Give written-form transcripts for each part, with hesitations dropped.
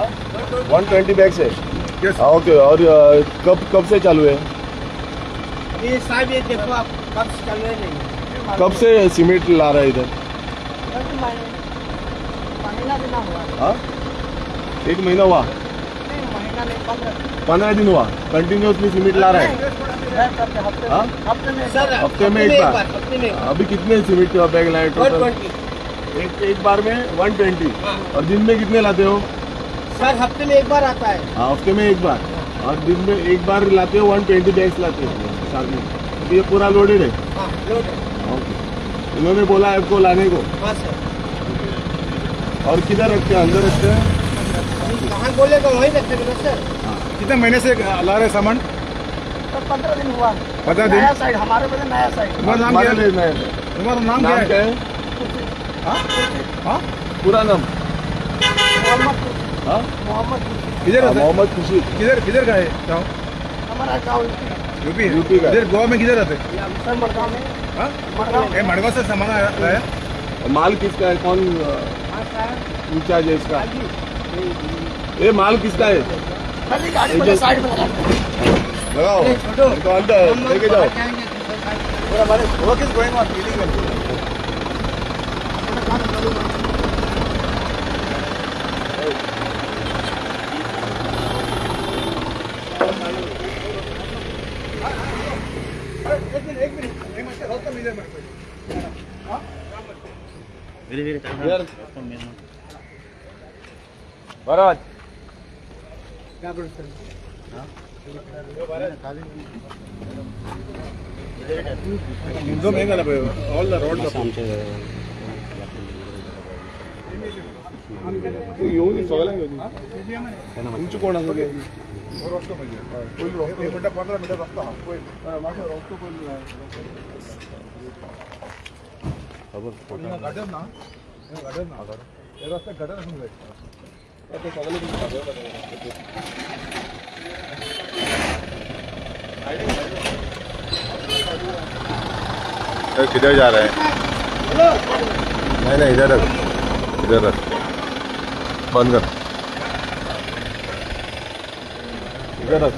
120 bags है। Okay, और कब से चालू है? ये साहब ये देखो आप कब से चल रहे नहीं। कब से सीमेंट ला रहा है इधर? महीना दिन हुआ। हाँ, 1 महीना हुआ? महीना नहीं, 15 दिन हुआ कंटिन्यूसली सीमेंट ला रहा है। हफ्ते में एक बार। अभी कितने सीमेंट बैग लाए टोटल? एक बार में 120। और दिन में कितने लाते हो? सर हफ्ते में एक बार आता है। हाँ, हफ्ते में एक बार, और दिन में एक बार लाते हो। 120 बैग्स लाते हो साथ में। तो ये पूरा लोडेड है? ओके, इन्होंने बोला आपको लाने को? हाँ सर। और किधर रखते हैं? अंदर रखते हैं? कहाँ बोलेगा वहीं रखते हैं सर। कितने महीने से ला रहे सामान? तो 15 दिन हुआ। 15 दिन? नया साइड हमारे पास नया साइड। तुम्हारा नाम क्या है? तुम्हारा नाम क्या है? हाँ, पूरा नाम? मोहम्मद। किधर? मोहम्मद खुशी। किधर का है? हमारा गाँव यूपी का। इधर गोवा में किधर रहते? सर मड़गांव में। मड़गांव से सामान आया। माल किसका है? कौन इंचार्ज है इसका? ये माल किसका है? साइड में लगाओ, इनको अंदर लेके जाओ। हमारे work is going on illegal. भरत एकदम महंगा ना ऑल द रोड येऊन सगळ्यांना घेऊन तुमची कोण असं काय? 15 मीटर रस्ता हा गटर ना रस्ता गटर असून जाईल। किधर जा रहे हैं? नहीं इधर रख, इधर रख, बंद कर, इधर रख।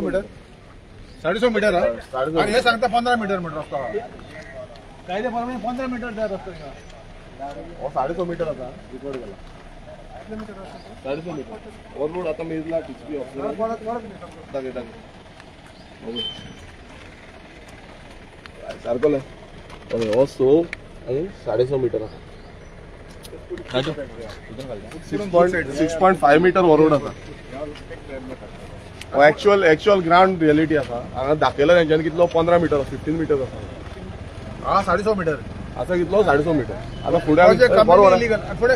मीटर 150 मीटर हा आणि हे सांगता 15 मीटर रस्ता हा कायद्याप्रमाणे 15 मीटर त्या रस्ता 150 मीटर आता रिकॉर्ड केला। 150 मीटर और रोड आता मेजला टिचकी ऑफिसर सारखं आहे 100 मीटर 6.5 मीटर रोड आता। एक्चुअल ग्राउंड रियलिटी असा हांगा दाखयला तेंच्यांनी कितलो 15 मीटर 15 मीटर असा। हा 150 मीटर असं कितलो 150 मीटर। आता पुढे बरोबर आता पुढे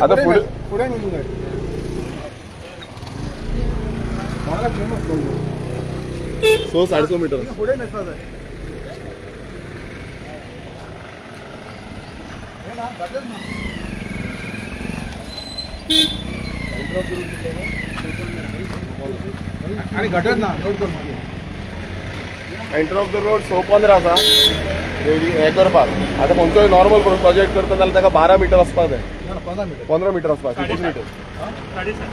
सो 150 मीटर पुढे नसतात आहे हे ना गटर ना आणि गटर ना नोट कर एंटर ऑफ द रोड 115 आसा हे करपाक। आता खंयचोय नॉर्मल प्रोजेक्ट करता जाल्यार ताका 12 मीटर आसपाक जाय। 15 मीटर आसपाक 15 मीटर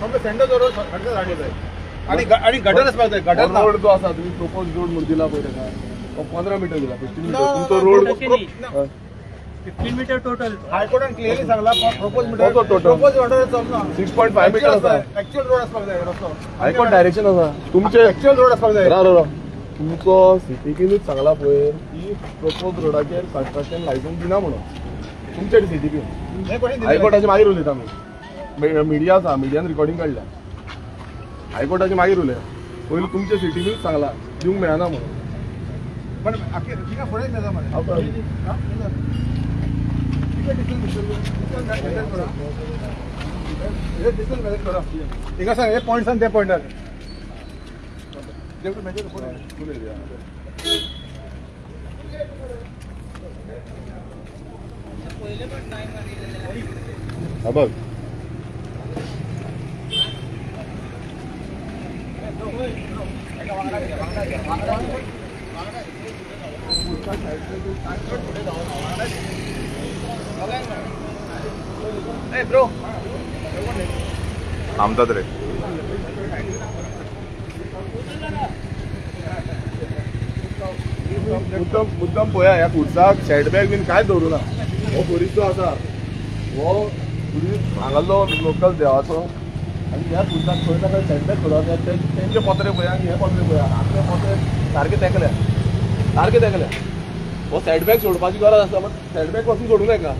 फक्त सेंटर जो रोड खडका गाडी जाय आणि गटर आसपाक जाय। गटर रोड जो आसा तुम्ही प्रपोज रोड म्हणून दिला पळय ताका तो 15 मीटर दिला। 15 मीटर तुमचो रोड 15 मीटर टोटल। हायकोर्टान क्लिअरली सांगला propose metre total propose order चलना 6.5 मीटर आसा। ऍक्च्युअल रोड आसपाक जाय रस्तो हायकोर्ट डायरेक्शन आसा तुमचे ऍक्च्युअल रोड आसपाक जाय। तुमचो सीटीपीनूच सांगला पळय की प्रपोज रोडाचेर कन्स्ट्रक्शन लायसन्स दिना म्हणून तुमचे सीटीपी हायकोर्टाचे मागीर उलयता आमी। मिडिया आसा मिडियान रिकॉर्डिंग काडल्या हायकोर्टाचे मागीर उलया पयलीं तुमचे सीटीपीनूच सांगला दिवंक मेळना म्हणून। पण तिका फुडें येता मरे तिका सांग हे पॉयंट सांग त्या पॉयंटार बघ ब्रो थांबतात रे. मुद्दम पळया ह्या खुर्साक सेटबॅक बीन कांयच दवरूं ना. हो खुरीचो आसा, हो खुरीस हांगालो लोकल देवाचो, आनी ह्या खुर्साक खंय ना खंय सेटबॅक दवरता. तेंचे पत्रे पळया आनी हे पत्रे पळया, आपले पत्रे सारके तेकल्या सारके तेकल्या. हो सेटबॅक सोडपाची गरज आसता, बट सेटबॅक पासून सोडूं नाका.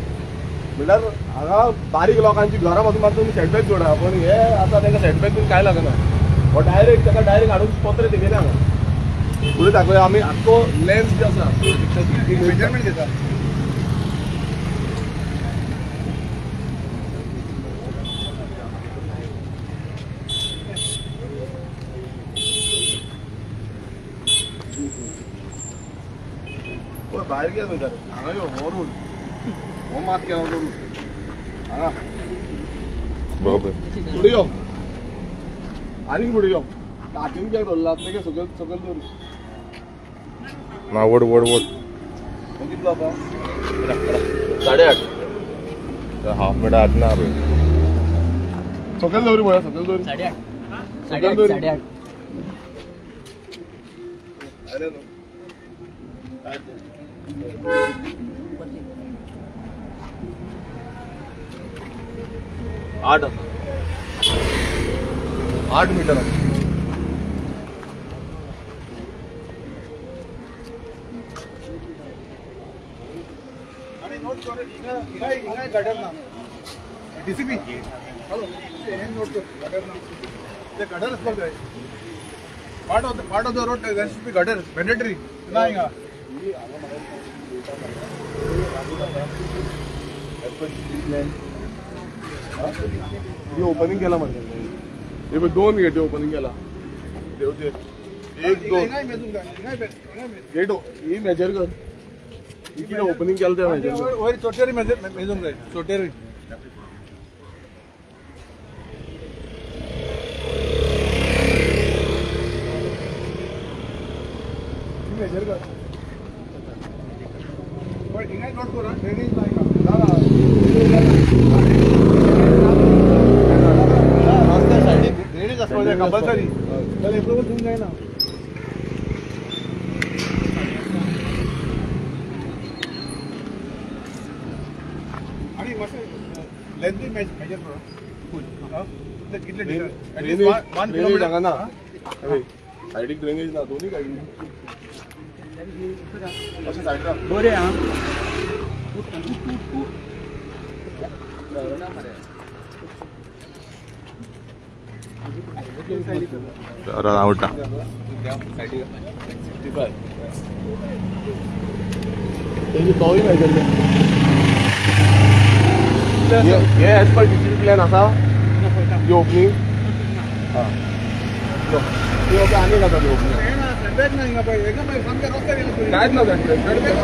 म्हणल्यार हांगा बारीक लोकांची घरां पासून मात्र तुमी सेटबॅक सोडा, पण हे आतां तांकां सेटबॅक बीन कांय लागना. हो डायरेक्ट ताका डायरेक्ट हाडून पत्रे तेगेले हांगा. पुढे दाखवूया आमी आख्खो लेन्स जे आसा मेजरमेंट घेता. भायर गेलो खंय हांगा यो हो रूल, हो मात केला रूल हांगा. फुडें यो आनीक फुडें यो. हातीन कित्याक धरला तेगे सकयल सकयल दवर. ना वड वड वड. कितलो आतां 8:30. हाफ मिनट आठ ना रे. सकयल दवरी पळया, सकयल दवरी. 8:30 अरे न्हू 8 आसा, 8 मीटर आसा. आणि नोट कर हिंगा गटर ना डीसीपी. हॅलो हे नोट कर गटर ना. ते गटर असलं काय part of the road DCP gutter mandatory ना हिंगा. ही ओपनिंग केला म्हणजे हे पळय 2 गेटी ओपनिंग केला. देवते 1 2 गेट ही मेजर कर. ही कितें ओपनिंग केला ते मेजर कर. वयर चोटेरी मेजून जाय. चोटेरी मेजर कर. हिंगा नोट कर. ड्रेनेज नाही का ड्रेनेज असं कंपल्सरी. त्याला एप्रूव्हल घेऊन जाय ना. आणि लेंथी मेजर करा. कितले ड्रेनेज हांगा ना, सायडीक ड्रेनेज ना, दोन्ही सायडीक अशें सायडीक राव. बरे हा आवडटा. 65 तेजी तोय मेजर कर. हे एज पर डिस्ट्रिक्ट प्लॅन आसा जी ओपनिंग. हां ती ओके आनी जाता ती ओपनिंग. सेटबॅक नाही का पाहिजे का पाहिजे समजा रस्ता गेला कांयच ना सेटबॅक.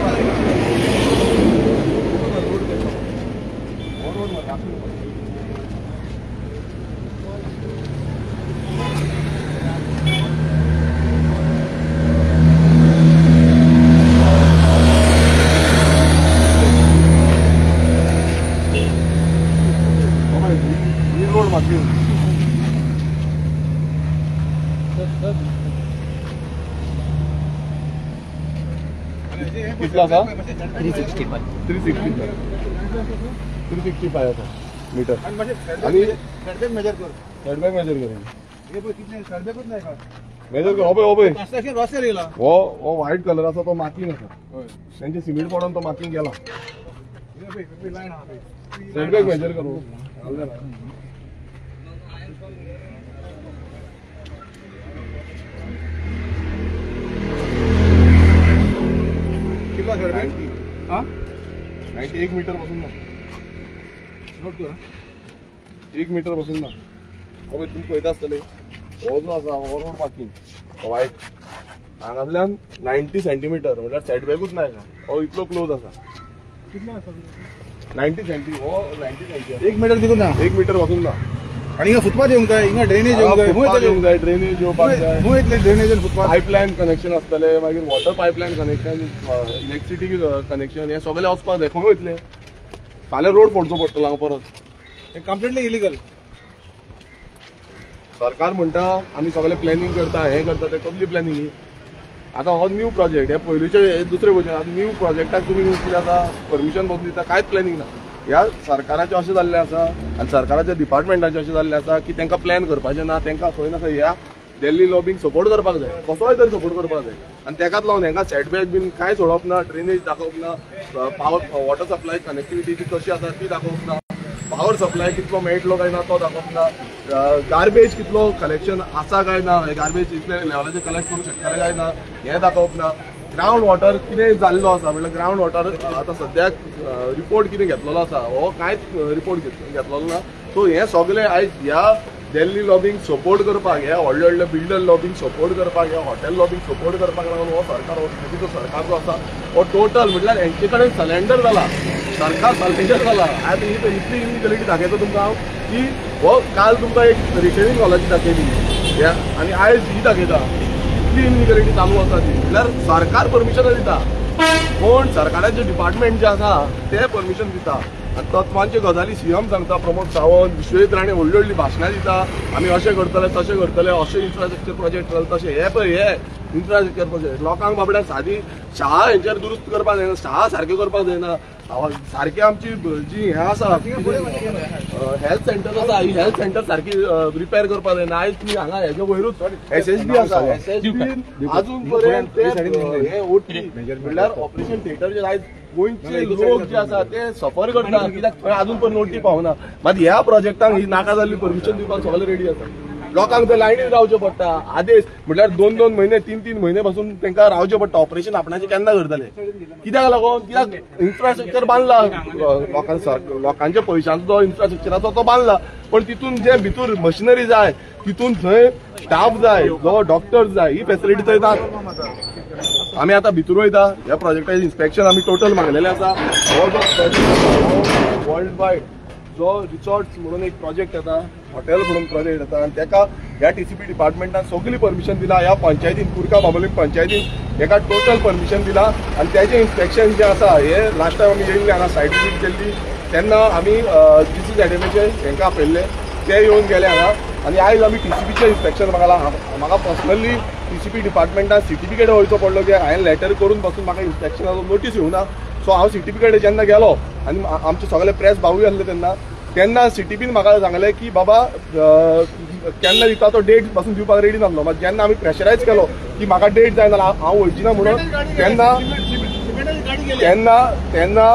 रोड मागची कितला आसा 365 365 आसा मीटर. आणि सेटबॅक मेजर कर. सेटबॅक मेजर कर. हे बघ कितने सेटबॅकच नाही का. मेजर कर. हो पळय रस्त्यार गेला. हो व्हाईट कलर आसा तो मार्किंग आसा. त्यांचे सिमेंट पडून तो मार्किंग केला. लाईन हा सेटबॅक मेजर कर. कितना सेटबॅक. हां 91 मीटर पासून ना. नोट कर. 1 मीटर पासून ना. हो तुम्ही पळयता आसतले हो जो आसा हो रोड मार्किंग व्हाईट हांगातल्यान 90 सेंटीमीटर म्हळ्यार सेटबॅकूच ना का. हो इतलो क्लोज आसा. कितले आसा 90 सेंटी. हो 90 सेंटी. 1 मीटर दिकून ना. 1 मीटर पासून ना. आणि हिंगा फुटपाथ येवंक जाय, हिंगा ड्रेनेज येवंक जाय, फुटपाथ येवंक जाय, ड्रेनेज येवपाक जाय, खंय येतले ड्रेनेज आनी फुटपाथ? पायपलायन कनेक्शन आसतलें, मागीर water pipeline connection, electricity connection, हे सगळें वचपाक जाय. खंय वयतले? फाल्यां रोड फोडचो पडटलो हांगा परत. हे कंप्लिटली इलिगल. सरकार म्हणटा आमी सगळें प्लॅनिंग करता, हें करता, तें कसली प्लॅनिंग? आतां हो न्यू प्रोजेक्ट, हे पयलींचे दुसरे भशेन आतां न्यू प्रोजेक्टाक तुमी कितें आसा परमिशन बसून दिता, कांयच प्लॅनिंग ना. ह्या सरकाराचें अशें जाल्लें आसा आनी सरकाराच्या डिपार्टमेंटाचें अशें जाल्लें आसा की तांकां प्लॅन करपाचें ना, तांकां खंय ना खंय ह्या दिल्ली लॉबींक सपोर्ट करपाक जाय, कसोय तरी सपोर्ट करपाक जाय. आनी ताकाच लागून हांकां सेटबॅक बीन कांय सोडप ना, ड्रेनेज दाखोवप ना, पावर वॉटर सप्लाय कनेक्टिविटी कशी आसा ती दाखोवप ना, पावर सप्लाय कितलो मेळटलो काय ना तो दाखोवप ना, गार्बेज कितलो कलेक्शन आसा काय ना, गार्बेज इतले लेवलाचेर कलेक्ट करूंक शकतले काय ना हें दाखोवप ना, ग्रावंड वॉटर कितें जाल्लो आसा म्हणल्यार ग्रावंड वॉटर आतां सद्याक रिपोर्ट कितें घेतलेलो आसा हो कांयच रिपोर्ट घेतलेलो ना. सो हें सगळें आयज ह्या दिल्ली लॉबींक सपोर्ट करपाक, ह्या व्हडले व्हडले बिल्डर लॉबींक सपोर्ट करपाक, ह्या हॉटेल लॉबींक सपोर्ट करपाक लागून हो सरकार, हो सरकार जो आसा हो टोटल म्हटल्यार हेंचे कडेन सलेंडर जाला, सरकार सलेंडर जाला. आयज इतली इनइक्वलिटी दाखयता तुमकां हांव की हो काल तुमकां एक रिटेनिंग हॉलाची दाखयली आनी आयज ही दाखयता. इतली इनइक्वलिटी चालू आसा ती म्हटल्यार सरकार परमिशन दिता, कोण सरकाराचे डिपार्टमेंट जे आसा ते परमिशन दिता. आनी तत्वांचे गजाली सीएम सांगता, प्रमोद सावंत, विश्वजीत राणे व्हडली व्हडली भाशणां दिता, आमी अशें करतले तशें करतले, अशें इन्फ्रास्ट्रक्चर प्रोजेक्ट करतले, तशें हे पळय हे इन्फ्रास्ट्रक्चर प्रोजेक्ट लोकांक बाबड्याक सादी शाळा हेंचेर दुरुस्त करपाक जायना, शाळा सारक्यो करपाक जायना, सारकी आमची जी हें आसा हेल्थ सेंटर आसा ही हेल्थ सेंटर सारकी रिपेर करपाक जायना. आयज तुमी हांगा हेजे वयरूच SSB आसा, SSB आजून पर्यंत हे ओटी म्हणल्यार ऑपरेशन थिएटर जे आयज गोंयचे लोक जे आसा ते सफर करतात कित्याक थंय आजून पर्यंत नोटी पावना. मात ह्या प्रोजेक्टाक ही नाका जाल्ली परमिशन दिवपाक सगळे रेडी आसा. लोकांक ते लायनीन रावचें पडटा, आदेश म्हटल्यार 2-2 म्हयने 3-3 म्हयने पासून तांकां रावचें पडटा. ऑपरेशन आपणाचें केन्ना करतले? कित्याक लागून? कित्याक इन्फ्रास्ट्रक्चर बांदला, लोकांच्या पयशांचो जो इन्फ्रास्ट्रक्चराचो तो बांदला, पण तितून जे भितर मशिनरी जाय, तितून थंय स्टाफ जाय, जो डॉक्टर्स जाय, ही फेसिलिटी थंय ना. आमी आतां भितर वयता, ह्या प्रोजेक्टाचें इन्स्पेक्शन आमी टोटल मागलेलें आसा. हो जो प्रोजेक्ट वर्ल्ड वायड जो रिसॉर्ट्स म्हणून एक प्रोजेक्ट येता, हॉटेल म्हणून प्रोजेक्ट येता, आनी ताका ह्या TCP डिपार्टमेंटान सगळी परमिशन दिला. ह्या पंचायतीन कुरका बाबोलीम पंचायतीन ताका टोटल परमिशन दिला. आनी त्याचें इन्स्पेक्शन जें आसा हे लास्ट टायम आमी येयल्ले हांगा सायट विजीट केल्ली तेन्ना आमी GCZMAचे हांकां आपयल्ले, ते येवन गेले हांगा. आनी आयज आमी TCPचें इन्स्पेक्शन म्हाका पर्सनली TCP डिपार्टमेंटान CTP कडेन वयचो पडलो की हांवें लेटर करून पासून म्हाका इन्स्पेक्शनाचो नोटीस येवना. सो हांव CTP कडेन जेन्ना गेलो आनी आमचे सगळे प्रेस भावूय आसले तेन्ना CTPन म्हाका सांगलें की बाबा केन्ना दिता तो डेट पासून दिवपाक रेडी नासलो. मात जेन्ना आमी प्रेशरायज केलो की म्हाका डेट जाय नाल्यार हांव वयची ना म्हणून तेन्ना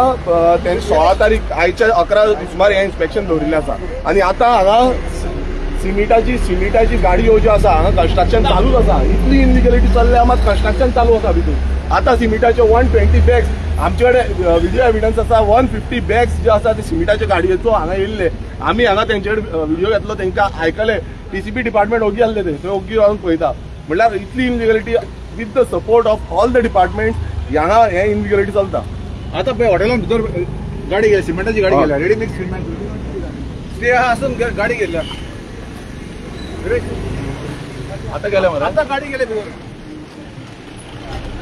16 तारीख आयच्या 11 सुमार हें इन्स्पेक्शन दवरिल्लें आसा. आनी आतां हांगा सिमिटाची गाडी ज्यो आसा हांगा कन्स्ट्रक्शन चालूच आसा. इतली इनलिगलिटी चल्ल्या मात कन्स्ट्रक्शन चालू आसा भितर. आतां सिमिटाचे 120 बॅग्स आमचे कडेन व्हिडिओ एविडन्स आसा. 150 बॅग्स जे आसा ते सिमिटाच्या गाडयेचो हांगा येयल्ले. आमी हांगा तेंचे कडेन व्हिडिओ घेतलो, तेंकां आयकले. TCP डिपार्टमेंट ओगी आसले थंय ओगी रावन पळयता. म्हळ्यार इतली illegality with the support of all the department हांगा हें इनलिगलिटी चलता. आतां पळय हॉटेलान भितर गाडी गेली, सिमेंटाची गाडी गेल्या, रेडी मिक्स सिमेंट स्टे आसून गाडी गेल्या. आतां गेले मरे, आतां गाडी गेले भितर,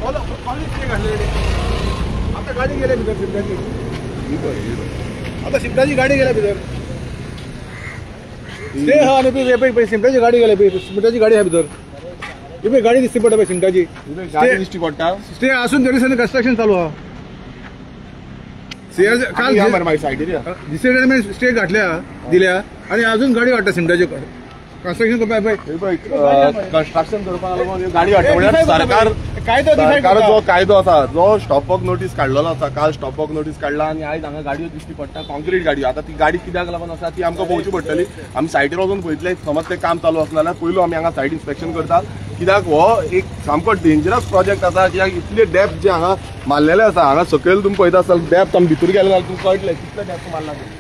स्टे घातले. आतां गाडी गेले भितर सिमेंटाची, आतां सिमेंटाची गाडी गेल्या भितर. स्टे हा आनी पळय सिमेंटाची गाडी गेल्या पळय, सिमेंटाची गाडी आहा भितर. ही पळय गाडी दिसती पडटा पळय सिमेंटाची, गाडी दिश्टी पडटा. स्टे आसून तरी सगळें कन्स्ट्रक्शन चालू आहा. काल GCZMA स्टे घातल्या दिल्या आनी अजून गाडी वाडटा सिमेंटाची कन्स्ट्रक्शन करपाक. कन्स्ट्रक्शन करपाक लागून गाडी हाडटा म्हळ्यार सरकार जो कायदो आसा, जो स्टॉप वर्क नोटीस काडलेलो आसा, काल स्टॉप वर्क नोटीस काडला आनी आयज हांगा गाडयो दिश्टी पडटा, कॉन्क्रीट गाडयो. आतां ती गाडी कित्याक लागून आसा ती आमकां पळोवची पडटली. आमी सायटीर वचून पळयतले, समज तें काम चालू आसलें जाल्यार पयलू आमी हांगा सायट इन्स्पेक्शन करता. कित्याक हो एक सामको डेंजरस प्रोजेक्ट आसा. कित्याक इतले डेप्थ जे हांगा मारलेले आसा, हांगा सकयल तुमी पळयता आसतना डेप्थ आमी भितर गेले जाल्यार तुमकां कळटलें कितले डेप्थ मारला ते.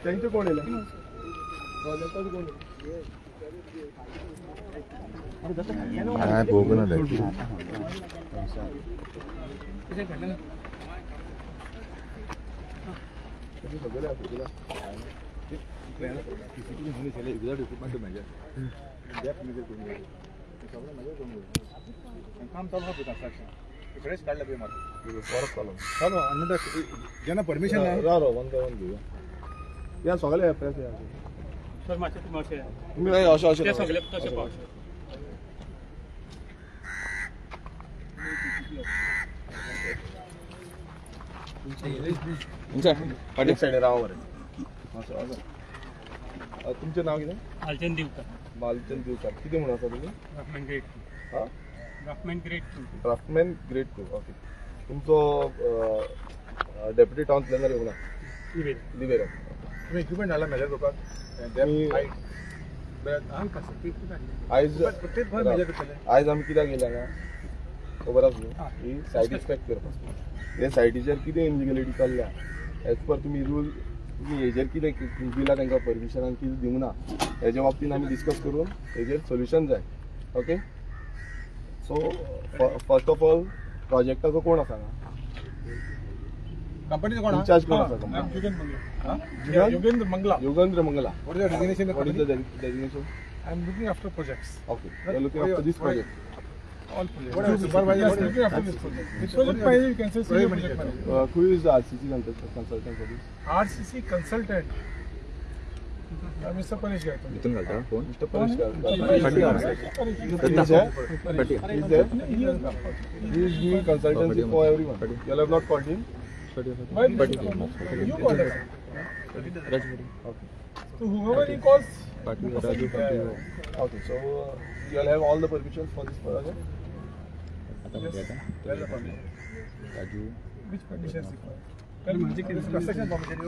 त्यांचे कोण येईल ज्यांना परमिशन नाही या सगळे प्रेस तुम्ही नाही अशा अशा तुमचे नाव किती मालचंद दिवकर मालचंद दिवकर किती म्हणून असा तुम्ही ड्राफ्टमॅन ग्रेड हा ड्राफ्टमॅन ग्रेड ड्राफ्टमॅन ग्रेड 2 ओके तुमचो डेप्युटी टाउन प्लॅनर येऊ ना लिवेरा तुम्ही इक्विपमेंट आला मेजर करपाक आयज आमी कित्याक येयल्या ना खबर आसा न्हू ही सायट इन्स्पेक्ट करपाक हे सायटीचेर कितें इलिगलिटी चल्ल्या एज पर तुमी रूल तुम्ही हेजेर कितें दिला तांकां परमिशन आनी कितें दिवंक ना हेजे बाबतींत आमी डिस्कस करून हेजेर सोल्युशन जाय okay so first of all प्रोजेक्टाचो कोण आसा हांगा कंपनीचं कोण इन्चार्ज कोण आसा Yogendra Mangala Yogendra Mangala What is the designation? What is the designation? I'm looking after projects. Okay, you are looking after this project. All projects. What is supervisor? Yes, looking after this project. Which project manager you can say senior project manager? Who is the RCC consultant for this? RCC consultant. Mr. Panish Gaito. Mr. Paresh is there? He is doing consultancy for everyone. You all have not called him? But you called us. Okay. So whoever he calls. Okay, so you all have all the permissions for this project? Which permissions required? Construction permission.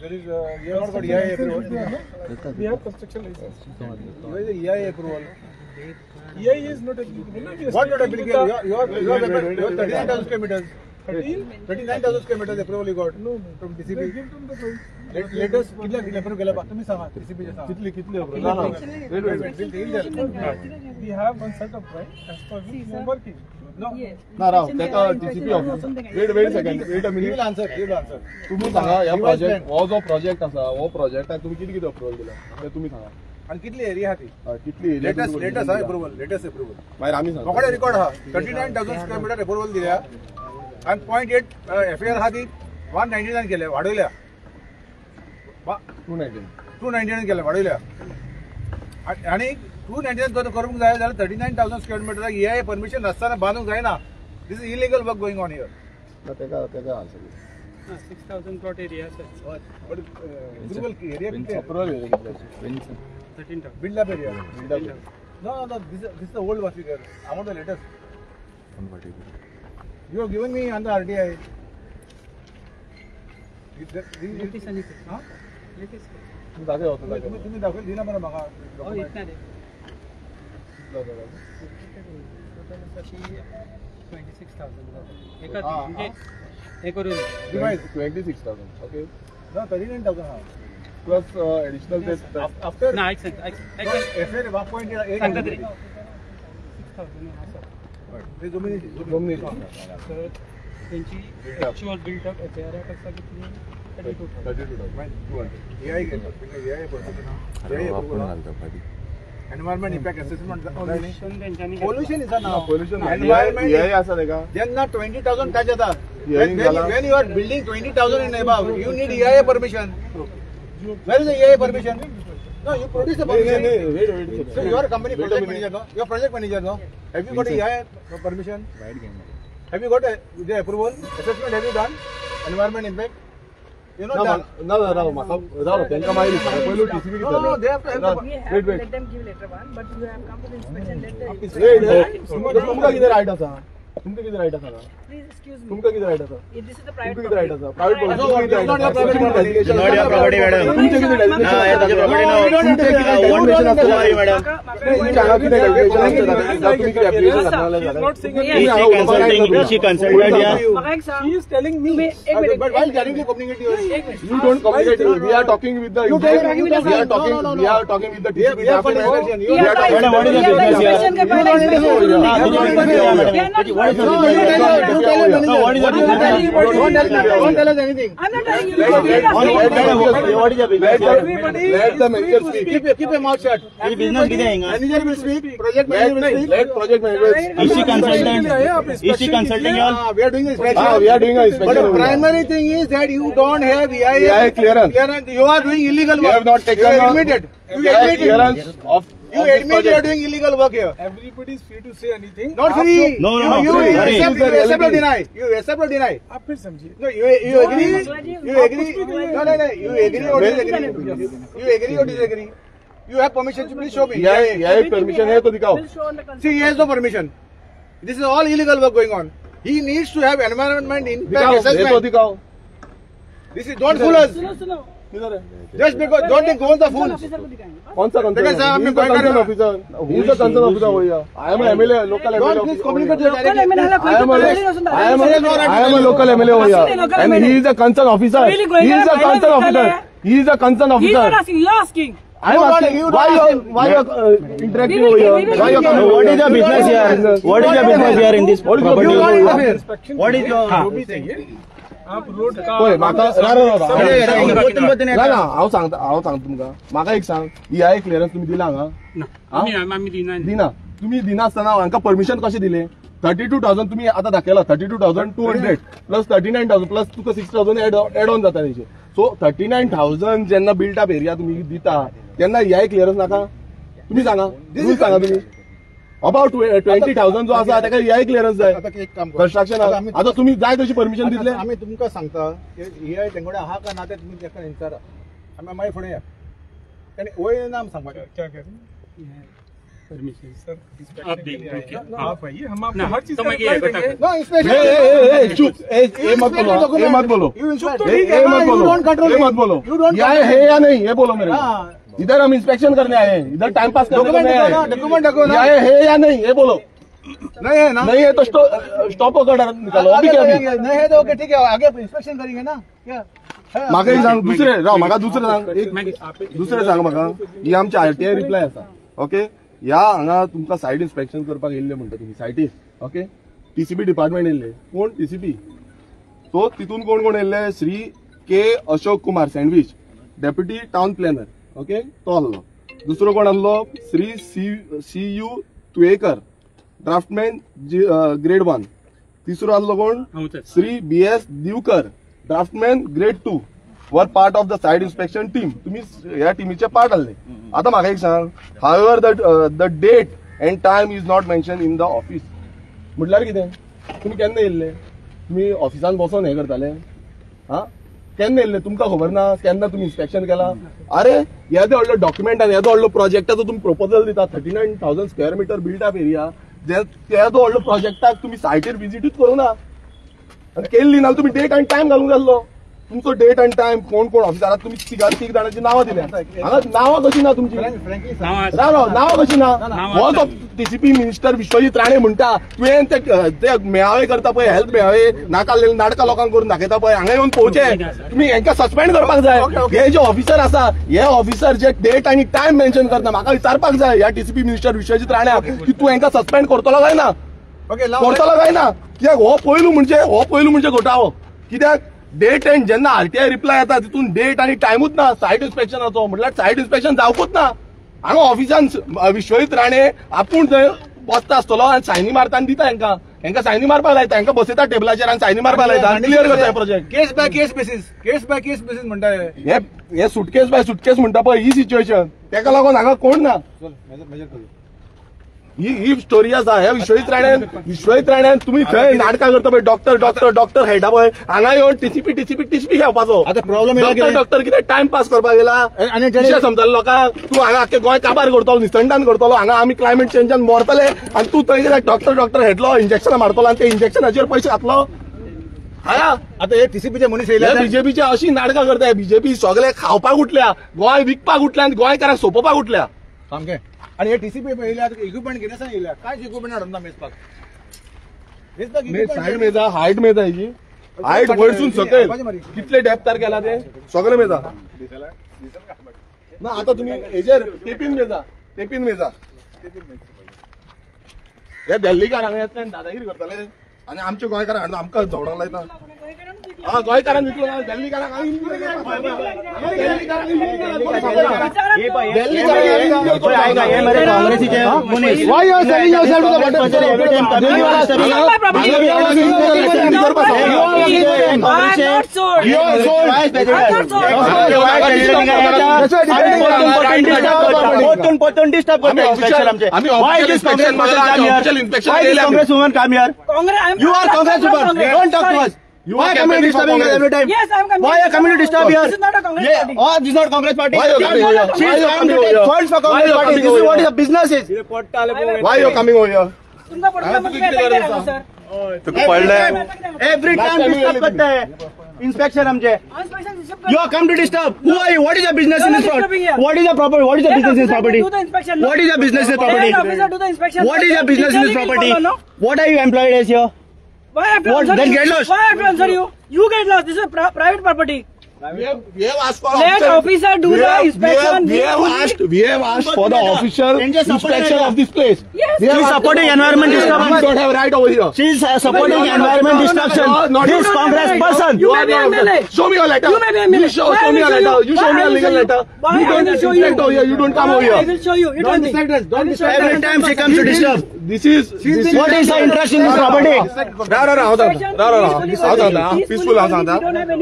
There is you have not got EIA approval. We have construction license. Where is the EIA approval? EIA is not applicable. What not applicable? Your 39,000 square meters. 39,000 square meters approval you got. No, from DCP. Let us कितले approve केला बा तुम्ही सांगा DCP चे सांगा कितले we have one set of right as per which we are working. No. ना राव त्याका DCP office wait second wait a He minute will answer. तुम्ही सांगा या प्रोजेक्ट हो जो प्रोजेक्ट आसा हो प्रोजेक्ट आहे तुम्ही किती अप्रूवल दिला ते तुम्ही सांगा आणि कितली एरिया हा ती कितली लेटेस्ट अप्रूवल मागीर आमी सांगता मोकडे रिकॉर्ड हा 39,000 स्क्वेअर मीटर अप्रूवल दिल्या आणि 0.8 FAR हा ती 199 केल्या वाढवल्या 299 केल्या वाढवल्या आणि 299 करूंक जाय जाल्यार 39,000 स्क्वेअर मीटर EIA परमिशन नसताना बांधूंक जायना this is illegal work going on here त्याका answer 6,000 plot area sir. But approval area approval 13,000 build up area No, this is the old one figure. I want the latest. You have given me on the RTI. Notice आणि ते. Huh? Latest. तुम्ही दाखवेल दिना मला मागा हो इतना दे. Total 26,000. एका म्हणजे एक करून 26,000 ओके No, 39,000 हा प्लस एडिशनल ते आफ्टर ना एक FAR 1.8 सांगता तरी 6,000 हा सर. ते जमिनी तर त्यांची ॲक्च्युअल बिल्ट अप FAR कसा किती 32,200 EIA environment impact assessment pollution is now pollution environment असा नाही का ज्यांना 20,000 टच येतात Hearing झाला. when you are building 20,000 in above you need EIA permission. Where is the EIA permission? No, you produce the permission. So you are a company project manager, no? You are project manager, no? Have you got a EIA permission? Have you got the approval? Assessment have you done? Environment impact? You know that. ना म्हाका जालो तेंका मागीर पयलू TCB No, they have to Wait, wait. Let them give later one, but you have come to the inspection. Let them. तुमका कितें right आसा तुमका कितें रायट आसा Please excuse me. तुमका कितें रायट आसा This is the तुमका private कितें रायट property. आसा private No, it's not your property, madam. Designation Not your property, madam. तुमचे कितें डेजिग्नेशन तुमचे property तुमचे no. कितें What डेजिग्नेशन आसता sorry, madam. तुमचे हांगा कितें डेजिग्नेशन आसता तुम्ही कितें application घालनाले Is she consulted here? Mahek sir, He is telling me. एक minute. But while directly communicating with एक minute. You don't communicate. We are talking with the. You tell him, you tell him. We are talking. No. We are talking with the TCP. We have for inspection. We You are have talking. Madam, what is the We have business here? inspection के पहले inspection. What is the business Don't tell us anything. I'm not telling you. What is the business here? Let the manager speak. Keep your mouth shut. ये business किधर है यहाँ? Manager will speak. Project manager will speak. Let project manager. Is she consultant? Is she consulting you all? We are doing inspection. We are doing a But inspection. the primary thing is that you don't have EIA clearance. You are doing illegal You work. have not taken. You admitted. You EIA admitted. clearance of. You admit you are doing illegal work here. Everybody is free to say anything. Not free. No. You Sorry. accept or deny. You accept or deny. आप फिर समझिए. No, you agree. You agree. No. You agree or disagree. You agree or disagree. You have permission to please show me. EIA permission है तो दिखाओ. Will show on the consent. See, he has no permission. This is all illegal work going on. He needs to have environment impact दिखाओ. ये तो assessment. दिखाओ. This is don't fool us. सुनो. किधर है? Just because don't think go on the Consent fools. officer को दिखाएंगे. कौन सा कंसर्न देखा साहब, ऑफिसर? हमने concern officer. Who is the concern officer over here? I am a MLA, local MLA. Don't please communicate to Local MLA ला कोई I am तो a पकड़ ही नहीं सकता. local MLA over here, Local and MLA. he is a concern officer. Really going He is a there, concern private officer. MLA. He is a concern He's not officer. asking. You're asking. I am asking why you are interacting over here. Why you are coming What over is the here? business here? What is the business here in this What is your property? business over here? What is your? जो भी चाहिए. आप road का. होय म्हाका हांव सांगता तुमका म्हाका एक सांग EIA क्लिअरन्स तुम्ही दिला हांगा आम्ही दिना. दिना तुम्ही दिना आसतना हांका परमिशन कशें दिलें 32,000 तुम्ही आता दाखयला 32,200 प्लस 39,000 प्लस तुका 6,000 एड ऑन जाता तेचे सो 39,000 जेन्ना बिल्ट अप एरिया तुम्ही दिता तेन्ना EIA क्लिअरन्स नाका तुम्ही सांगा रूल सांगा तुम्ही अबाउट 20,000 जो आसा ताका EIA क्लिअरन्स जाय आता एक काम कन्स्ट्रक्शन आता तुम्ही जाय तशी परमिशन दितले आम्ही तुमका सांगता हे तेंगडे आहा का ना ते तुम्ही तेका विचारा आम्ही मागीर फुडें या त्याने वय नाम सांगपाचें क्या करें? Permission sir. आप देखिए. आप आइए हम आपको हर चीज का reply देंगे. नो इंस्पेक्शन चुप ये मत बोलो ये मत बोलो यू इंस्पेक्ट ये मत बोलो ये मत बोलो ये है या नहीं ये बोलो मेरे को इधर हम इंस्पेक्शन करने आए हैं इधर टाइम पास करने नहीं आए डॉक्यूमेंट देखो ना ये है या नहीं ये बोलो नहीं है ना नहीं है तो स्टॉप कर निकालो अभी क्या अभी नहीं है तो ओके ठीक है आगे इंस्पेक्शन करेंगे ना क्या म्हाका एक सांग दुसरे राव म्हाका दुसरे सांग एक दुसरे सांग म्हाका ही आमची RTI रिप्लाय आसा ओके ह्या हांगा तुमकां सायट इन्स्पेक्शन करपाक येयल्ले म्हणटा तुमी सायटीर ओके TCP डिपार्टमेंट येयल्ले कोण TCP सो तितून कोण कोण येयल्ले श्री K अशोक कुमार सँडविच डेप्युटी टाउन प्लॅनर ओके तो आसलो दुसरो कोण आसलो Shri CU Tuyekar draftsman grade 1 तिसरो आसलो कोण Shri BS Divkar draftsman grade 2 were part of the site inspection team तुम्ही ह्या टीमीचे पार्ट आसले आता म्हाका एक सांग however the date and time is not mention in the office म्हटल्यार कितें तुम्ही केन्ना येयल्ले तुम्ही ऑफिसान बसून हे करताले हा केन्ना येयल्ले तुमकां खबर ना केन्ना तुम्ही इन्स्पेक्शन केला अरे येदो व्हडलो डॉक्युमेंटान येदो व्हडलो प्रोजेक्टाचो तुम्ही प्रपोजल दिता 39,000 square metre built up area येदो व्हडलो प्रोजेक्टाक तुम्ही सायटीर विजिटूच करूं ना आनी केल्ली ना तुम्ही डेट आनी टायम घालूंक जाल्लो तुमचो डेट आनी टायम कोण कोण ऑफिसराक तुम्ही तीग जाणांची नांवां दिल्या हांगा नांवां कशी ना तुमची नांवां कशी ना हो तो TCP मिनिस्टर विश्वजीत राणे म्हणटा तुवें ते मेळावे करता पळय हेल्थ मेळावे नाकाल्लेले नाटकां लोकांक करून दाखयता पळय हांगा येवन पोवचे तुम्ही हांकां सस्पेंड करपाक जाय हे जे ऑफिसर आसा हे ऑफिसर जे डेट आनी टायम मेन्शन करता म्हाका विचारपाक जाय ह्या TCP मिनिस्टर विश्वजीत राण्याक की तूं हांकां सस्पेंड करतलो काय ना करतलो काय ना कित्याक हो पयलू म्हणजे घोटाळो कित्याक डेट एंड जेन्ना RTI रिप्लाय येता तितून डेट आनी टायमूच ना सायट इन्स्पेक्शनाचो म्हटल्यार सायट इन्स्पेक्शन जावपूच ना हांगा ऑफिसान विश्वजीत राणे आपूण थंय बसता आसतलो आनी सायनी मारता आनी दिता हांकां सायनी मारपाक लायता हांकां बसयता टेबलाचेर आनी सायनी मारपाक लायता आनी क्लियर करता project case by case basis म्हणटा हे सुटकेस बाय सुटकेस म्हणटा पळय ही सिच्युएशन तेका लागून हांगा कोण ना मेजर करूं ही स्टोरी आसा. ह्या विश्वजीत राण्यान तुम्ही थंय नाटकां करता पळय, डॉक्टर हेडा पळय, हांगा येवन टीसीपी घेवपाचो. आता प्रॉब्लेम डॉक्टर कितें टाइम पास करपाक गेला आणि विशय समजलो लोकांक. तूं हांगा आख्खे गोंय काबार करतलो, निसंडान करतलो, हांगा आमी क्लायमेट चेंजान मरतले आनी तूं थंय कितें डॉक्टर हेडलो इंजेक्शनां मारतलो आनी ते इंजेक्शनाचेर पयशे घातलो. आता हे टीसीपीचे मनीस येयले बीजेपीचे अशी नाटकां करताय. बीजेपी सगळे खावपाक उठल्या, गोंय विकपाक उठल्या आनी गोंयकारांक सोंपोवपाक उठल्या. सामकें. आणि हे टीसीपी येयल्या इक्विपमेंट घेण्यास येयल्या. काय इक्विपमेंट हाडून ना मेजपाक सायड मेजा, हायट मेजा हेजी, हायट वयरसून सकयल कितले डेप्थार केला ते सगळे मेजा ना. आता तुम्ही हेजेर टेपीन मेजा हे दिल्लीकारांक येतले दादागिरी करतले आणि आमचे गोंयकारांक हाडून आमकां झवडाक लायता. गोंयकारांक विकलो ना दिल्लीकारांक Why coming to disturb us every time? Yes, I'm coming. Why are coming to disturb here? This is not a Congress party. Oh, this is not Congress party. Why are you coming over here? She is coming to take funds for Congress party. This is what the business is. Why you coming over here? तुमका पडला मग मैं attack करा sir. Every time disturb करते हैं inspection हमसे. You are come to disturb. Who are you? What is your business in this property? What is your property? What is your business in this property? Do the inspection. What is your business in this property? Officer, do the inspection. What is your business in this property? What are you employed as here? Why I have to What? answer Then you? get lost. Why I have to answer you? You get lost. This is private property. We have asked for Let officer do the inspection. We have asked for the official inspection of this place. Yes. She is supporting environment You disturbance. don't have right over here. She is supporting environment destruction. This Congress person. You may be MLA. Show me your letter. You may be MLA. You show Why I me will your show letter. you? You show Why me I a will legal show you? letter. Why You I don't will show you? inspect over here. You don't come over I here. will show you. You don't distract us. Don't distract us. Every time she comes to disturb. This is What is her interest in this property? Peaceful हांव सांगता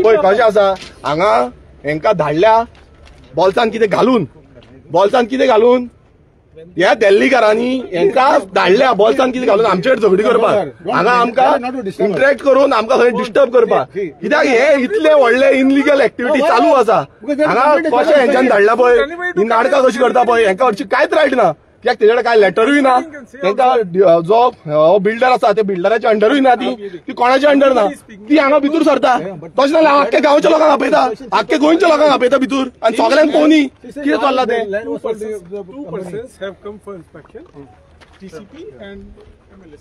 पळय कशें आसा हांगा हेंका धाडल्या बॉल्सान कितें घालून ह्या दिल्लीकारांनी हेंका धाडल्या बॉल्सान कितें घालून आमचेर झगडी करपाक हांगा आमकां इंटरेक्ट करून आमकां खंय डिस्टर्ब करपाक कित्याक हे इतले व्हडले इनलिगल एक्टिविटी चालू आसा हांगा कशें हेंच्यान धाडल्या पळय ही नाटकां कशी करता पळय हेंका हरची कांयच रायट ना कित्याक तेजेकडे काय लेटरूय ना तांकां जो बिल्डर आसा ते बिल्डराच्या अंडरूय ना ती कोणाच्या अंडर ना ती हांगा भितूर सरता तशें जाल्यार आख्ख्या गांवच्या लोकांक आपयता आख्ख्या गोंयच्या लोकांक आपयता भितूर आनी सगळ्यांक कोणी कितें चल्लां तें Two persons have come for inspection. TCP and MLA.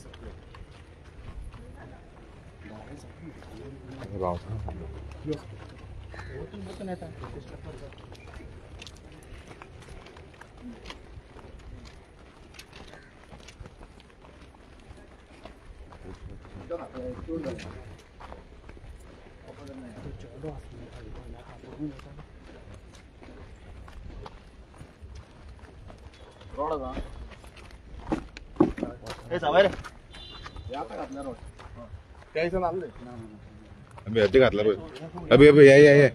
अभी घातला अभी या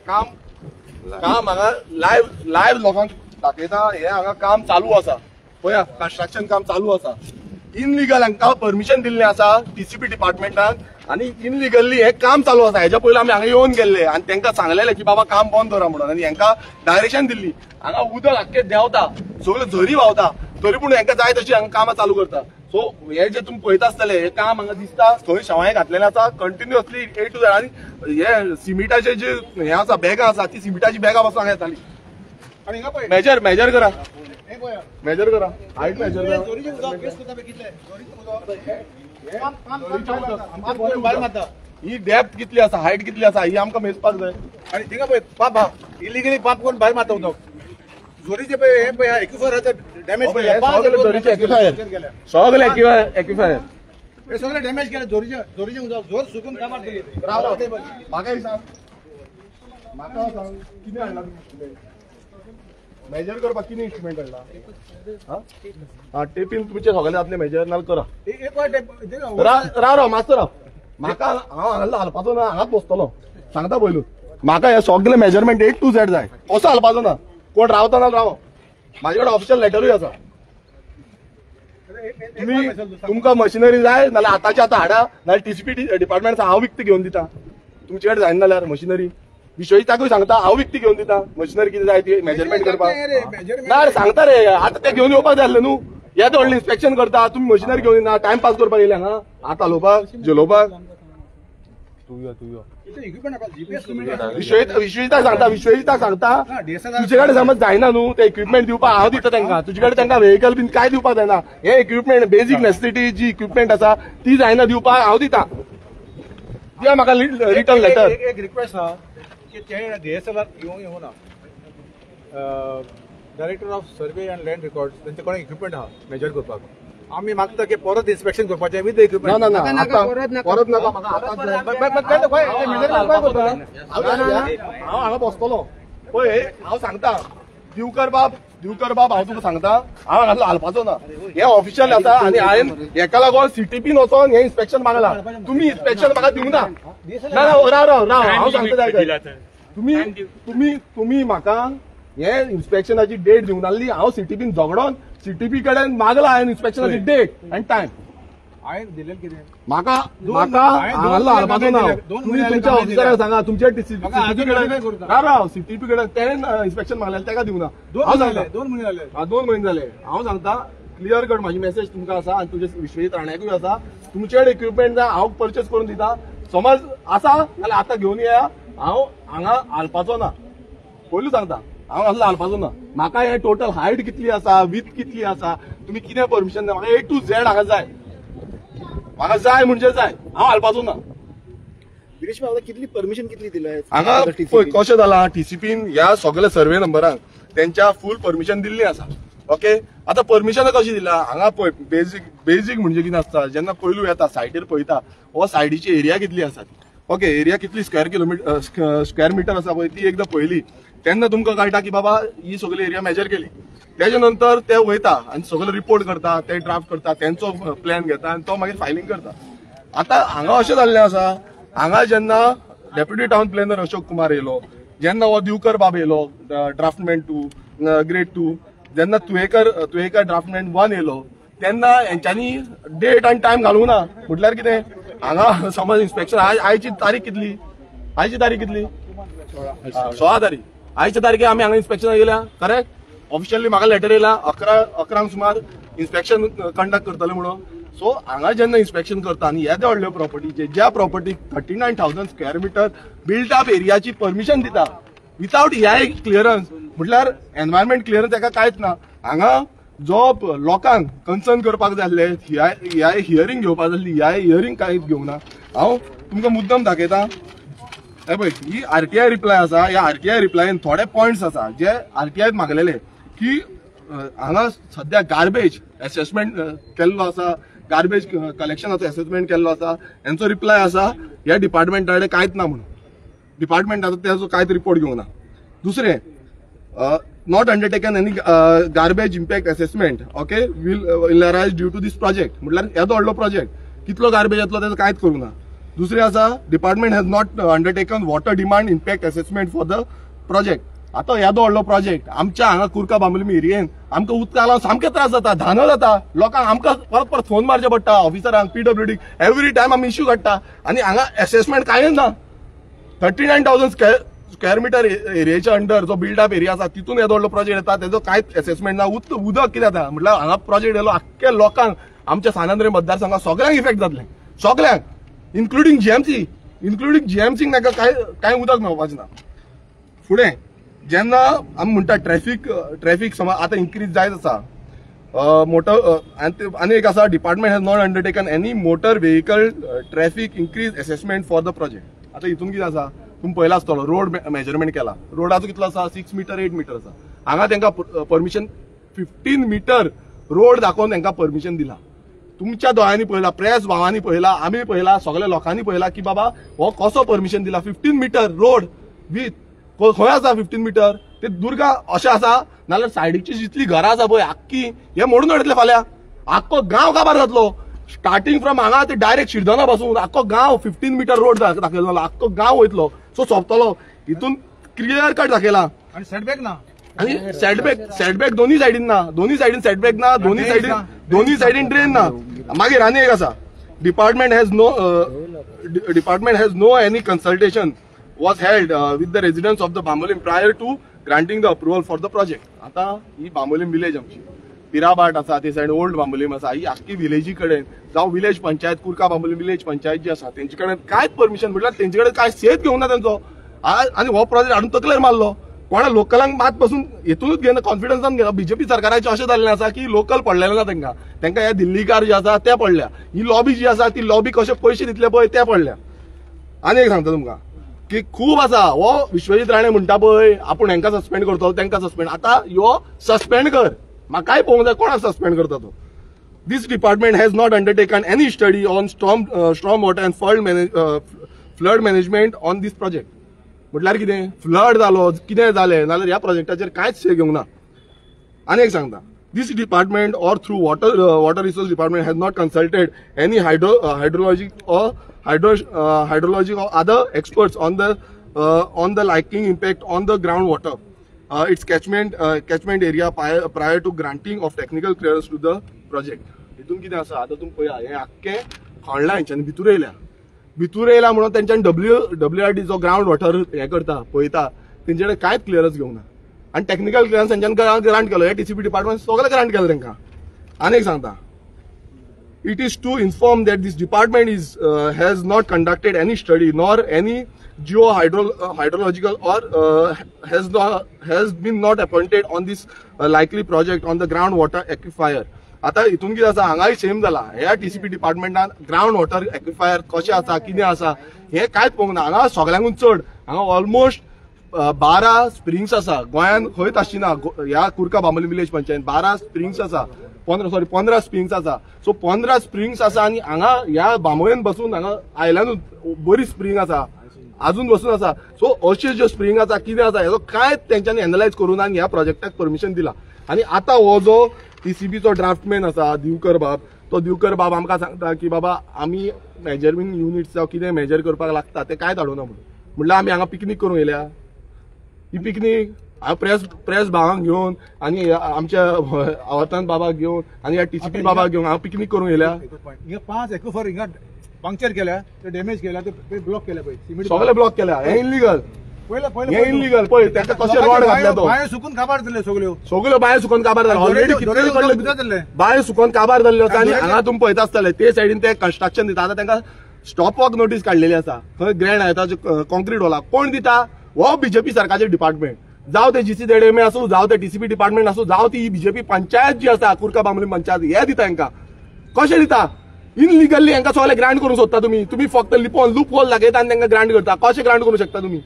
काम हांगा लायव्ह लोकांक दाखयता हे हांगा काम चालू आसा पळया कन्स्ट्रक्शन काम चालू आसा इनलिगल हांकां परमिशन दिल्लें आसा टीसीपी डिपार्टमेंटान आनी इनलिगल्ली हे काम चालू आसा हेच्या पयलीं आमी हांगा येवन गेल्ले आनी तांकां सांगलेलें की बाबा काम बंद करा म्हणून आनी हांकां डायरेक्शन दिल्ली हांगा उदक आख्खें देंवता सगळ्यो झरी व्हांवता तरी पूण हांकां जाय तशी हांगा कामां चालू करता सो हे जे तुमी पळयता आसतले हे काम हांगा दिसता खंय शेवाळें घातलेलें आसा कंटिन्युअसली A to Z आनी हे सिमिटाचे जे हे आसा बॅगां आसा ती सिमिटाची बॅगां पासून हांगा येताली आणि हिंगा पळय मेजर करा हे पळय मेजर करा हायट मेजर करा चोरीचे उदक केस करता पळय कितले चोरीचे उदक काम करून भायर मारता ही डेप्थ कितली आसा हायट कितली आसा ही आमकां मेजपाक जाय आणि थिंगा पळय पाप इलिगली पाप करून भायर मारता उदक चोरीचे पळय हे पळय एक्विफर डॅमेज सगळे झरीचे एक्विफायर हे सगळे डॅमेज केले चोरीचे उदक जोर सुकून कामार केली म्हाका सांग कितें हाडला मेजर करपाक कितें इंस्ट्रुमेंट हाडला हा टेपीन तुमचे सगळे जातले मेजर नाल करा एक पार्ट राव मास्तर राव म्हाका हांव हांगा हालपाचो ना हांगाच बसतलो सांगता पयलू म्हाका हे सगळे मेजरमेंट A to Z जाय असो हालपाचो ना कोण रावता ना राव, माझ्याकडे ऑफिशियल लेटरूय आसा. तुम्ही तुमकां मशिनरी जाय नाल्यार आतांच्या आतां हाडा, नाल्यार टीसीपी डिपार्टमेंट हांव विकती घेवन दिता. तुमचे कडेन जायना जाल्यार मशिनरी विश्वजिताकूय सांगता, हांव विकती घेवन दिता. मशिनरी कितें जाय ती मेजरमेंट करपाक ना रे, सांगता रे. आतां ते घेवन येवपाक जाय आसलें न्हू. येदो व्हडलें इन्स्पेक्शन करता, तुम्ही मशिनरी घेवन येना. टाइम पास करपाक येयले हांगा, आतां हलोवपाक जेलोवपाक. विश्वजिताक सांगता तुजे कडेन समज जायना न्हू ते इक्विपमेंट दिवपाक, हांव दिता तांकां. तुजे कडेन तांकां व्हेकल बीन काय दिवपाक जायना. हे इक्विपमेंट बेजीक नेसेसिटी जी इक्विपमेंट आसा ती जायना दिवपाक, हांव दिता. दिया म्हाका रिटर्न लेटर. एक रिक्वेस्ट आहा की ते DSLR येऊ ना. Director of survey and land record त्यांचे कडेन इक्विपमेंट आहा मेजर करपाक. आम्ही मागता की परत इन्स्पेक्शन करपाचें विथ इक्विपमेंट. ना परत नाका म्हाका हांव हांगा बसतलो पळय. हांव सांगता दिवकर बाब हांव तुका सांगता, हांव हांगासलो हालपाचो ना. हे ऑफिशियल आसा आनी हांवें हेका लागून CTPन वचोन हे इन्स्पेक्शन मागला. तुम्ही इन्स्पेक्शन म्हाका दिवना. ना राव हांव सांगता. तुम्ही म्हाका हे इन्स्पेक्शनाची डेट दिवन आसली. हांव CTPन झगडोन CTP कडेन मागला हांवें इन्स्पेक्शनाची डेट आनी टायम. हांवें दिलें कितें म्हाका हांगासलो हालपाचो ना. तुम्ही तुमच्या ऑफिसराक सांगा तुमच्या CTP कडेन CTP कडेन तेणें इन्स्पेक्शन मागलें ताका दिवना. 2 म्हयने जाले. 2 म्हयने जाले. हांव सांगता क्लियर कट म्हाजी मेसेज तुमकां आसा आनी तुजे विश्वजीत राण्याकूय आसा. तुमचे कडेन इक्विपमेंट जाय हांव परचेस करून दिता. समज आसा जाल्यार आतां घेवन येया. हांव हांगा हालपाचो ना, पयलू सांगता. हांव हांगा हालपाचो ना. म्हाका हे टोटल हायट कितली आसा, विथ कितली आसा, तुमी कितें परमिशन दिता म्हाका A to Z हांगा जाय. म्हाका जाय म्हणजे जाय, हांव हालपाचो ना. गिरीश बाबा कितली परमिशन कितली दिल्या हांगा कशें जाला TCPन ह्या सगळ्या सर्वे नंबरांक त्यांच्या फुल परमिशन दिल्ली आसा. ओके, आता परमिशन कशी दिला हांगा पळय. बेजीक म्हणजे कितें आसता, जेन्ना पयलू येता सायटीर पळयता हो सायडीची एरिया कितली आसा ती. ओके, एरिया कितली स्क्वेअर मिटर आसा पळय ती एकदां पळयली तेन्ना तुमकां कळटा की बाबा ही सगळी एरिया मेजर केली. त्याच्या नंतर ते वयता आनी सगळो रिपोर्ट करता, ते ड्राफ्ट करता, त्यांचो प्लॅन घेता आनी तो मागीर फायलिंग करता. आता हांगा अशें जाल्लें आसा, हांगा जेन्ना deputy town planner Ashok Kumar येयलो, जेन्ना हो दिवकर बाब येयलो ड्राफ्टमॅन 2 ग्रेड 2, जेन्ना तुयेकर ड्राफ्टमॅन 1 येयलो तेन्ना हेंच्यांनी डेट आनी टायम घालूंक ना. म्हटल्यार कितें, हांगा समज इन्स्पेक्शन आयची तारीख कितली 16 तारीख. आयच्या तारखेर आमी हांगा इन्स्पेक्शनाक येयल्या. करेक्ट, ऑफिशियली म्हाका लेटर येयला 11 सुमार इन्स्पेक्शन कंडक्ट करतले म्हणून. सो हांगा जेन्ना इन्स्पेक्शन करता आनी येदे व्हडल्यो प्रॉपर्टीचे ज्या प्रॉपर्टीक 39,000 स्क्वेअर मिटर बिल्ट अप एरियाची परमिशन दिता विथआउट क्लियरन्स, म्हटल्यार एनवायरमेंट क्लियरन्स ताका कांयच ना. हांगा जो लोकांक कन्सर्न करपाक जाय आसले, हियरींग घेवपाक जाय आसली, हियरींग कांयच घेवना. हांव तुमकां मुद्दम दाखयता. हे पळय, ही RTI रिप्लाय आसा. ह्या RTI रिप्लायन थोडे पॉयंट्स आसा जे RTI मागलेले की हांगा सध्या गार्बेज असेसमेंट केल्लो आसा, गार्बेज कलेक्शनाचो असेसमेंट केल्लो आसा. हेंचो रिप्लाय आसा ह्या डिपार्टमेंटा कडेन कांयच ना म्हणून. डिपार्टमेंट आतां तेजो कांयच रिपोर्ट घेवना. दुसरें, not undertaken any garbage impact assessment okay will arise due to this project. म्हटल्यार येदो व्हडलो प्रोजेक्ट कितलो गार्बेज येतलो तेजो कांयच करूंक ना. दुसरें आसा, department has not undertaken water demand impact assessment for the project. आतां येदो व्हडलो प्रोजेक्ट आमच्या हांगा कुर्का बांबोलीम एरियेन आमकां उदका लागून सामके त्रास जाता, धानो जाता. लोकांक आमकां परत फोन मारचे पडटा ऑफिसरांक, PWD एवरी टायम आमी इश्यू काडटा आनी हांगा असेसमेंट कांयच ना. 39,000 स्क्वेअर मिटर एरियाच्या अंडर जो बिल्ड अप एरिया आसा तितून येदो व्हडलो प्रोजेक्ट येता, तेजो कांयच असेसमेंट ना. उदक कितें जाता म्हटल्यार हांगा प्रोजेक्ट येयलो आख्ख्या लोकांक आमच्या सानंद्रे मतदारसंघात सगळ्यांक इफेक्ट जातले, सगळ्यांक इन्क्लुडींग GMC नाका कांय उदक मेळपाचें ना. फुडें जेन्ना आमी म्हणटा ट्रॅफिक समज आतां इन्क्रीज जायत आसा, मोटर आनी एक आसा, department has not undertaken any motor vehicle traffic increase assessment for the project. आतां हितून कितें आसा, तुम्ही पयला आसतलो रोड मेजरमेंट केला. रोडाचो कितलो आसा 6 मीटर 8 मीटर आसा. हांगा तांकां परमिशन 15 मीटर रोड दाखोवन तांकां परमिशन दिला. तुमच्या दोळ्यांनी पळयला, प्रेस भावांनी पळयला, आमी पळयला, सगळ्या लोकांनी पळयला की बाबा हो कसो परमिशन दिला. 15 मीटर रोड विथ खंय आसा 15 मीटर, ते दुर्गा अशें आसा नाल्यार सायडीची जितली घरां आसा पळय आख्खी हे मोडून उडयतले फाल्यां. आख्खो गांव काबार जातलो. स्टार्टिंग फ्रॉम हांगा ते डायरेक्ट शिरदोना पासून आख्खो गांव 15 मीटर रोड दाखयलो, आख्खो गांव वयतलो. सो सोंपतलो. हितून क्लियर कट दाखयला. आणि सेटबॅक ना. आणि सेटबॅक दोन्ही सायडीन ना, दोन्ही सायडीन सेटबॅक ना, दोन्ही सायडीन ड्रेन ना. मागीर आनी एक आसा, department has no any consultation was held with the residents of the Bambolim prior to granting the approval for the project. आता ही बांबोलीम विलेज आमची पिराबाट आसा, ते सायड ओल्ड बांबोलीम आसा, ही आख्खी विलेजी कडेन जावं विलेज पंचायत कुर्का बांबोलीम विलेज पंचायत जी आसा तेंचे कडेन कांयच परमिशन म्हटल्यार तेंचे कडेन काय सेत घेवंक ना तेंचो. आनी हो प्रोजेक्ट हाडून तकलेर मारलो. कोणा लोकलांक मात पासून हेतूनच घेना, कॉन्फिडन्सान घेना. बीजेपी सरकाराचें अशें जाल्लें आसा की लोकल पडलेले ना तांकां हे दिल्लीकार जे आसा ते पडल्या, ही लॉबी जी आसा ती लॉबी कशे पयशे दितले पळय ते पडल्या. आनी एक सांगता तुमकां की खूप आसा, हो विश्वजीत राणे म्हणटा पळय आपूण हांकां सस्पेंड करतलो तांकां सस्पेंड, आतां ह्यो सस्पेंड कर, म्हाकाय पळोवंक जाय कोणाक सस्पेंड करता तो. This department has not undertaken any study on storm water and flood management on this project. म्हटल्यार कितें, फ्लड जालो कितें जालें जाल्यार ह्या प्रोजेक्टाचेर कांयच शे घेवंक ना. आनी एक सांगता, this department or through water resource department has not consulted any hydrology or other experts on the likely impact on the groundwater, its catchment area prior to granting of technical clearance to the project. हितून कितें आसा, आतां तुमी पळया हें आख्खें खणलां हेंच्यांनी, भितूर येयल्या म्हणून तेंच्यांनी WRD जो ग्राउंड वॉटर हें करता पळयता तेंचे कडेन कांयच क्लियरन्स घेवंक ना. आनी टॅक्निकल क्लियरन्स तेंच्यांनी ग्रांट केलो, हे TCP डिपार्टमेंट सगळें ग्रांट केलें तेंकां. आनी एक सांगता, it is to inform that this department has not conducted any study nor any hydrological or has been not appointed on this likely project on the groundwater aquifer. आता हितून कितें आसा, हांगाय सेम जाला. ह्या TCP डिपार्टमेंटान ग्राउंड वॉटर एक्विफायर कशें आसा कितें आसा हें कांयच पळोवंक ना. हांगा सगळ्यांकून चड हांगा ऑलमोस्ट 12 स्प्रिंग्स आसा. गोंयान खंयच आसची ना ह्या कुर्का बांबोलीम विलेज पंचायत 12 स्प्रिंग्स आसा, 15 स्प्रिंग्स आसा. सो 15 स्प्रिंग्स आसा आनी हांगा ह्या बांबोळेन बसून हांगा आयल्यानूच बरी स्प्रिंग आसा, अजून बसून आसा. सो अश्यो ज्यो स्प्रिंग आसा कितें आसा हेजो कांयच तेंच्यांनी एनालायज करून आनी ह्या प्रोजेक्टाक परमिशन दिला. आनी आतां हो जो TCBचो ड्राफ्टमॅन आसा दिवकर बाब, तो दिवकर बाब आमकां सांगता की बाबा आमी मेजरमेंट युनिट्स जावं कितें मेजर करपाक लागता ते कांयच हाडूना म्हणून. म्हणल्यार आमी हांगा पिकनीक करूंक येयल्या. ही पिकनीक हांव प्रेस भावांक घेवन आनी आमच्या अवतान बाबाक घेवन आनी ह्या TCP बाबाक घेवन हांव पिकनीक करूंक येयल्या. हिंगा 5 एक्विफर हिंगा पंक्चर केल्या, ते डॅमेज केल्या, ते ब्लॉक केल्या पळय, सगळे ब्लॉक केल्या. हे इलिगल, पयले इलिगल. पळय ताका कशें रॉड घातल्या तो, बांयो सुकून काबार जाल्ले सगळ्यो बांयो सुकून काबार जाल्यो. ऑलरेडी कितले बांयो सुकून काबार जाल्ल्यो आसा. आनी हांगा तुमी पळयता आसतले ते सायडीन ते कन्स्ट्रक्शन दिता. आतां तांकां स्टॉप वॉक नोटीस काडलेली आसा. खंय ग्रँड आयताचे कॉन्क्रीट वॉलाक कोण दिता, हो बीजेपी सरकारचे डिपार्टमेंट. जावं ते GCZMA आसूं, जावं ते TCP डिपार्टमेंट आसूं, जावं ती बीजेपी पंचायत जी आसा कुर्का बांबोलीम पंचायत, हे दिता हांकां. कशें दिता, इनलिगल्ली हांकां सगळे ग्रांट करूंक सोदता तुम्ही फक्त लूप होल दाखयता आनी तांकां ग्रांट करता. कशें ग्रांट करूंक शकता तुम्ही,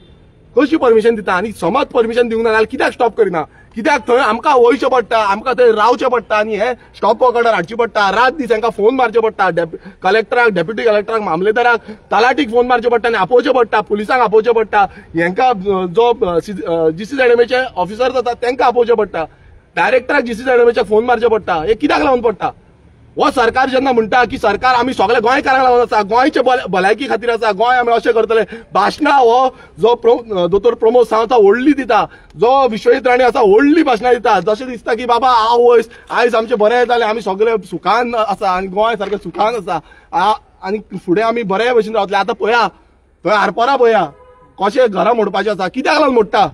कशी परमिशन दिता. आनी समज परमिशन दिवंक ना जाल्यार कित्याक स्टॉप करिना, कित्याक थंय आमकां वयचें पडटा, आमकां थंय रावचें पडटा आनी हे स्टॉप वॉक ऑर्डर हाडची पडटा. रात दीस हांकां फोन मारचे पडटा, कलेक्टराक, डेप्युटी कलेक्टराक, मामलेदाराक, तलाटीक फोन मारचे पडटा आनी आपोवचें पडटा, पुलिसांक आपोवचें पडटा, हांकां जो GCZMAचे ऑफिसर जाता तांकां आपोवचें पडटा, डायरेक्टराक GCZMAचे फोन मारचे पडटा. हे कित्याक लागून पडटा. हो सरकार जेन्ना म्हणटा की सरकार आमी सगळ्या गोंयकारांक लागून आसा, गोंयचे भलायकी खातीर आसा, गोंय आमी अशें करतले, भाशणां हो जो दोतोर प्रमोद सावंत व्हडली दिता, जो विश्वजीत राणे आसा व्हडली भाशणां दिता. जशें दिसता की बाबा आयज आमचें बरें जालें, आमी सगळे सुखान आसा आनी गोंय सारकें सुखान आसा आनी फुडें आमी बरे भशेन रावतले. आतां पळया थंय आरपोरा पळया कशें घरां मोडपाचें आसा. कित्याक लागून मोडटा,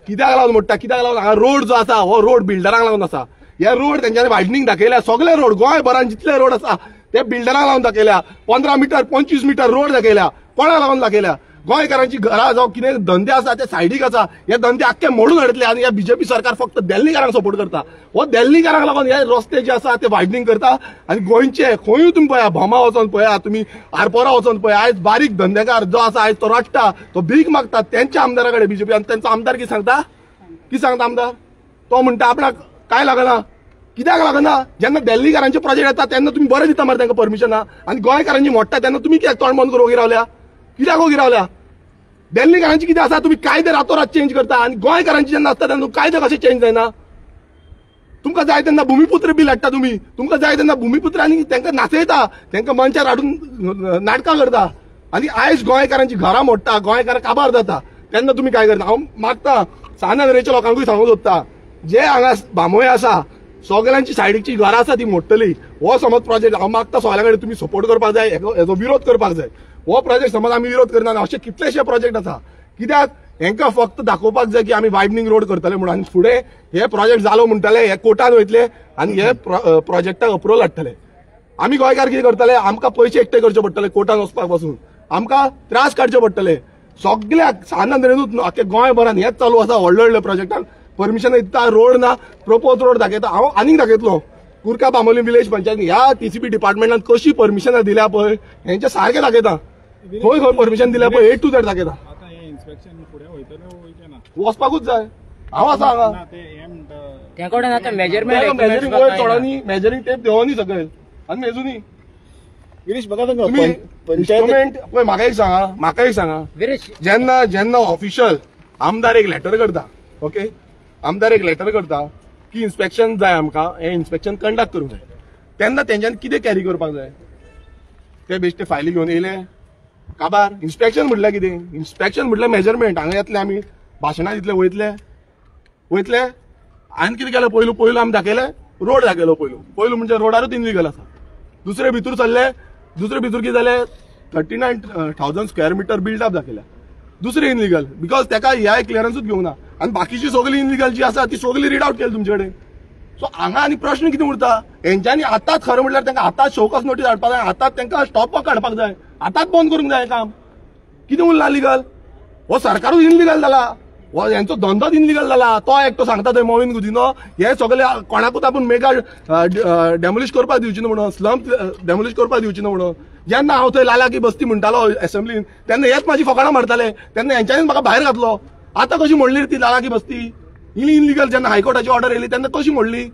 कित्याक लागून हांगा रोड जो आसा हो रोड बिल्डरांक लागून आसा. हे रोड तेंच्यांनी वायडनींग दाखयल्या, सगळे रोड गोंयभरान जितले रोड आसा ते बिल्डरांक लागून दाखयल्या. 15 मीटर 25 मीटर रोड दाखयल्या. कोणाक लागून दाखयल्या, गोंयकारांची घरां जावं कितें धंदे आसा ते सायडीक आसा, हे धंदे आख्खे मोडून हाडटले. आनी हे बीजेपी सरकार फक्त दिल्लीकारांक सपोर्ट करता. हो दिल्लीकारांक लागून हे रस्ते जे आसा ते वायडनींग करता. आनी गोंयचे खंयूय तुमी पळया, भोमा वचोन पळया, तुमी आरपोरा वचोन पळया, आयज बारीक धंदेकार जो आसा आयज तो रडटा, तो भीक मागता तेंच्या आमदारा कडेन बीजेपी. आनी तेंचो आमदार कितें सांगता आमदार, तो म्हणटा आपणाक काय लागना. कित्याक लागना, जेन्ना दिल्लीकारांचे प्रोजेक्ट येता तेन्ना तुम्ही बरें दिता मरे तांकां परमिशनां, आनी गोंयकारांची मोडटा तेन्ना तुमी कित्याक तोंड बंद करून ओगी रावल्या, कित्याक ओगी रावल्या. दिल्लीकारांची कितें आसा, तुम्ही कायदे रातोरात चेंज करता आनी गोंयकारांची जेन्ना आसता तेन्ना कायदे कशें चेंज जायना. तुमकां जाय तेन्ना भुमिपुत्र बील हाडटा तुमी, तुमकां जाय तेन्ना भुमिपुत्र आनी तांकां नाचयता, तांकां मंचार हाडून नाटकां करता. आनी आयज गोंयकारांची घरां मोडटा, गोंयकार काबार जाता तेन्ना तुमी काय करता. हांव मागता साना नरेच्या लोकांकूय सांगूंक सोदता, जे हांगा बांबोळे आसा सगळ्यांची सायडीची घरां आसा ती मोडटली. हो समज प्रोजेक्ट हांव मागता सगळ्या कडेन तुमी सपोर्ट करपाक जाय, हेजो विरोध करपाक जाय. हो प्रोजेक्ट समज आमी विरोध करना अशे कितलेशे प्रोजेक्ट आसा. कित्याक हेंका फक्त दाखोवपाक जाय की आमी वायडनिंग रोड करतले म्हणून, आनी फुडें हे प्रोजेक्ट जालो म्हणटले हे कोर्टान वयतले आनी हे प्रोजेक्टाक अप्रुवल हाडटले. आमी गोंयकार कितें करतले, आमकां पयशे एकटे करचे पडटले कोर्टान वचपाक पासून, आमकां त्रास काडचे पडटले. सगळ्याक सानंद्रेनूच न्हू आख्या गोंयभरान हेच चालू आसा. व्हडले व्हडले प्रोजेक्टाक परमिशन दिता, रोड ना, प्रपोज रोड दाखयता. हांव आनीक दाखयतलो कुर्का बांबोली विलेज पंचायत ह्या टीसीपी डिपार्टमेंटान कशी परमिशनां दिल्या पळय हेंचे सारखे दाखयता. खंय खंय परमिशन दिल्या पळय A to Z दाखयता. आता हे इन्स्पेक्शन फुडें वयतले ना वचपाकूच जाय. हांव आसा हांगा ते एम त्यांकडे आता मेजरमेंट मेजरिंग वयर चोडांनी मेजरिंग टेप देवनी सकयल आनी मेजूनी गिरीश बघा तुम्ही इंस्ट्रुमेंट पळय. म्हाका एक सांगा जेन्ना जेन्ना ऑफिशियल आमदार एक लेटर करता, ओके, आमदार एक लेटर करता की इन्स्पेक्शन जाय आमकां, हे इन्स्पेक्शन कंडक्ट करूंक जाय, तेन्ना तेंच्यानी कितें कॅरी करपाक जाय. ते बेश्टे फायली घेवन येयले काबार. इन्स्पेक्शन म्हटल्यार कितें, इन्स्पेक्शन म्हटल्यार मेजरमेंट. हांगा येतले आमी भाशणां दितले, वयतले आनी कितें केलें पयलू आमी दाखयले रोड दाखयलो. पयलू म्हणजे रोडारूच इनलिगल आसा. दुसरे भितूर चल्ले, दुसरे भितूर कितें जालें 39,000 स्क्वेअर मिटर बिल्डअप दाखयल्या. दुसरे इनलिगल बिकॉज तेका ह्या क्लियरन्सूच घेवंक ना. आनी बाकीची सगळी इनलिगल जी आसा ती सगळी रीड आउट केली तुमचे कडेन. सो हांगा आनी प्रश्न कितें उरता, हेंच्यांनी आतांच खरें म्हटल्यार तांकां आतांच शोकस नोटीस हाडपाक जाय, आतांच तांकां स्टॉप वर्क हाडपाक जाय, आतांच बंद करूंक जाय काम. कितें उरलां लिगल. हो सरकारूच इनलिगल जाला, हो हेंचो धंदोच इनलिगल जाला. तो एकटो सांगता थंय मोविन गुदिनो हे सगळे कोणाकूच आपूण मेगा डेमोलिश करपाक दिवची ना म्हणून, स्लम डेमोलिश करपाक दिवची ना म्हणून. जेन्ना हांव थंय लाला की बस्ती म्हणटालो असेंब्लीन तेन्ना हेच म्हाजी फकाणां मारताले, तेन्ना हेंच्यांनीच म्हाका भायर घातलो. आतां कशी मोडली ती लाला की बस्ती इनलिगल. जेन्ना हायकोर्टाची ऑर्डर येयली तेन्ना कशी मोडली.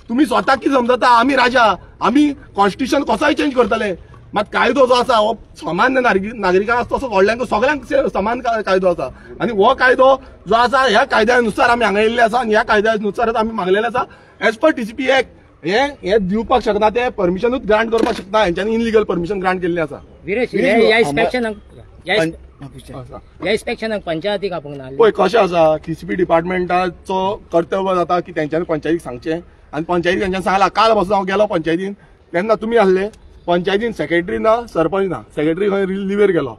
तुम्ही स्वताक कितें समजता आमी राजा, आमी कॉन्स्टिट्यूशन कसोय चेंज करतले. मात कायदो जो आसा हो सामान्य नागरिकांक आसा तसो व्हडल्यांक सगळ्यांक समान कायदो आसा. आनी हो कायदो जो आसा ह्या कायद्यानुसार आमी हांगा येयल्ले आसा आनी ह्या कायद्यानुसारच आमी मागलेले आसा. एज पर टीसीपी एक्ट हे दिवपाक शकना, ते परमिशनूच ग्रांट करपाक शकता. हेंच्यांनी इनलिगल परमिशन ग्रांट केल्ली आसा. या इन्स्पेक्शनाक पंचायतीक आपोवंक ना. पळय कशें आसा, टीसीपी डिपार्टमेंटाचो कर्तव्य जाता की तेंच्यांनी पंचायतीक सांगचें आनी पंचायतीक तेंच्यांनी सांगलां. काल पासून हांव गेलो पंचायतीन, तेन्ना तुमी आसले पंचायतीन सेक्रेटरी ना, सरपंच ना. सेक्रेटरी खंय लिव्हेर गेलो.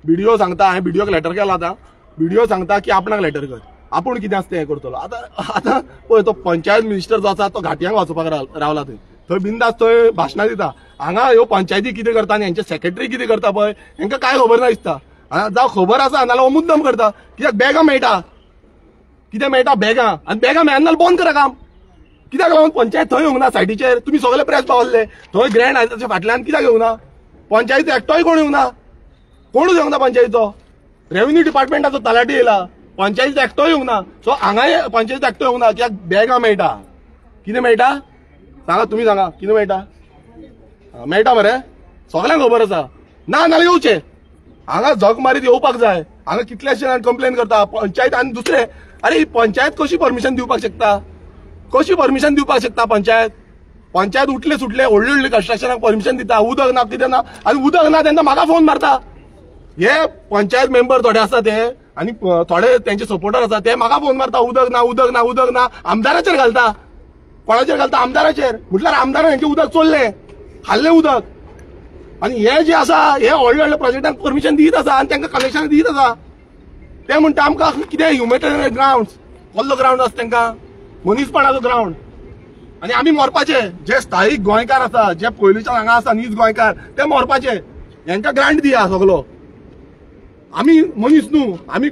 बीडीओ सांगता, हांवें बीडीओक लेटर केला. आतां बीडीओ सांगता की आपणाक लेटर कर, आपूण कितें आसता हें करतलो. आतां पळय तो पंचायत मिनिस्टर जो आसा तो घाटयांक वचपाक रावला थंय बिंदास थंय भाशणां दिता. हांगा ह्यो पंचायती कितें करता आनी हेंचे सेक्रेटरी कितें करता पळय हेंकां कांय खबर ना दिसता. जावं खबर आसा नाल्यार हो मुद्दम करता. कित्याक बॅगां मेळटा, कितें मेळटा बॅगां, आनी बॅगां मेळना जाल्यार बंद करा काम. कित्याक लागून पंचायत थंय येवंक ना सायटीचेर. तुमी सगळे प्रेस पावल्ले थंय ग्रँड आसा ताच्या फाटल्यान कित्याक येवंक ना. पंचायती एकटोय कोण येवंक ना, कोणूच येवंक ना पंचायतीचो. रेव्हेन्यू डिपार्टमेंटाचो तलाटी येयला, पंचायतीचो एकटोय येवंक ना. सो हांगाय पंचायतीचो एकटो येवंक ना. कित्याक बॅगां मेळटा. कितें मेळटा सांगा, तुमी सांगा कितें मेळटा. मेळटा मरे, सगळ्यांक खबर आसा. ना नाल्यार येवचे. हांगा जग मारीत येवपाक जाय. हांगा कितलेशे जाण कंप्लेन करता पंचायत आनी दुसरे. अरे ही पंचायत कशी परमिशन दिवपाक शकता, कशी परमिशन दिवपाक शकता पंचायत उठले सुटले व्हडली व्हडली कन्स्ट्रक्शनाक परमिशन दिता. उदक ना कितें ना, आनी उदक ना तेन्ना म्हाका फोन मारता. हे पंचायत मेंबर थोडे आसा ते आनी थोडे तेंचे सपोर्टर आसा ते म्हाका फोन मारता. उदक ना उदक ना उदक ना. आमदाराचेर घालता. कोणाचेर घालता, आमदाराचेर. म्हटल्यार आमदारान हेंचे उदक चोरलें, खाल्लें उदक. आनी हे जे आसा हे व्हडले व्हडले प्रोजेक्टांक परमिशन दीत आसा आनी तांकां कनेक्शन दीत आसा. ते म्हणटा आमकां कितें ह्युमॅनिटेरियन ग्राउंड, कसलो ग्राउंड आसा तांकां, मनीसपणाचो ग्राउंड. आनी आमी मरपाचे. जे स्थायीक गोंयकार आसा, जे पयलींच्यान हांगा आसा नीज गोंयकार, ते मरपाचे. हेंकां ग्रांट दिया सगलो. आमी मनीस न्हू, आमी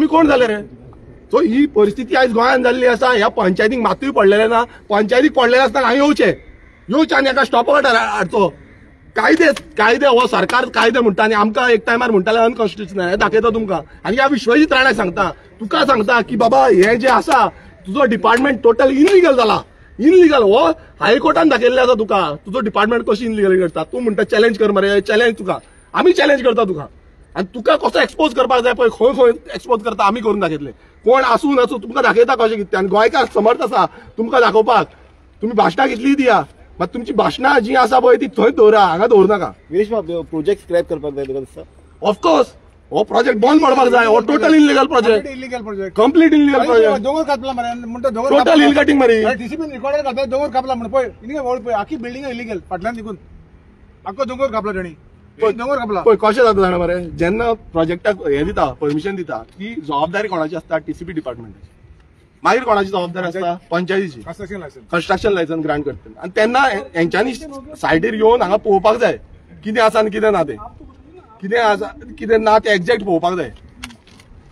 कोण जाले रे. सो ही परिस्थिती आयज गोंयांत जाल्ली आसा. ह्या पंचायतीक मातूय पडलेले ना. पंचायतीक पडलेले आसतना हांगा येवचे आनी एका स्टॉप हाडचो. कायदे हो सरकार कायदे म्हणटा आनी आमकां एक टायमार म्हणटाले अनकॉन्स्टिट्युशनल. हे दाखयता तुमकां. आनी ह्या विश्वजीत राणे सांगता, तुका सांगता की बाबा हे जे आसा तुजो डिपार्टमेंट टोटल इनलिगल जाला. इनलिगल हो हायकोर्टान दाखयल्ले आसा तुका. तुजो डिपार्टमेंट कशी इनलिगल करता. तूं म्हणटा चॅलेंज कर मरे, चॅलेंज तुका. आमी चॅलेंज करता तुका. आनी तुका कसो एक्सपोज करपाक जाय पळय खंय खंय एक्सपोज करता आमी करून दाखयतले. कोण आसूं नासूं तुमकां दाखयता कशें कितें. आनी गोंयकार समर्थ आसा तुमकां दाखोवपाक. तुमी भाशणां कितलीं दिया, मात तुमची भाशणां जी आसा पळय ती थंय दवरा, हांगा दवरूं नाका. गिरीश बाब प्रोजेक्ट स्क्रॅप करपाक जाय तुका दिसता. ऑफकोर्स हो प्रोजेक्ट बंद पडपाक जाय. हो total illegal project, illegal project complete illegal project, दोंगर कापला मरे म्हणतो दोंगर टोटल हिल कटिंग मरी. टीसीपी रेकॉर्डर कापला दोंगर कापला म्हण पळय इनगे वळ पळय आखी बिल्डिंग इलिगल फाटल्यान निघून आख्खो दोंगर कापला तेणी दोंगर कापला. पळय कशें जाता जाणा मरे, जेन्ना प्रोजेक्टाक हे दिता परमिशन दिता ती जबाबदारी कोणाची आसता? टीसीपी डिपार्टमेंटाची. मागीर कोणाची जबाबदारी आसता? पंचायतीची. Construction licence construction licence grant करता. आणि तेन्ना हेंच्यांनी सायडीर येवन हांगा पळोवपाक जाय कितें आसा आनी कितें ना तें, कितें आसा कितें ना तें एक्झॅक्ट पळोवपाक जाय.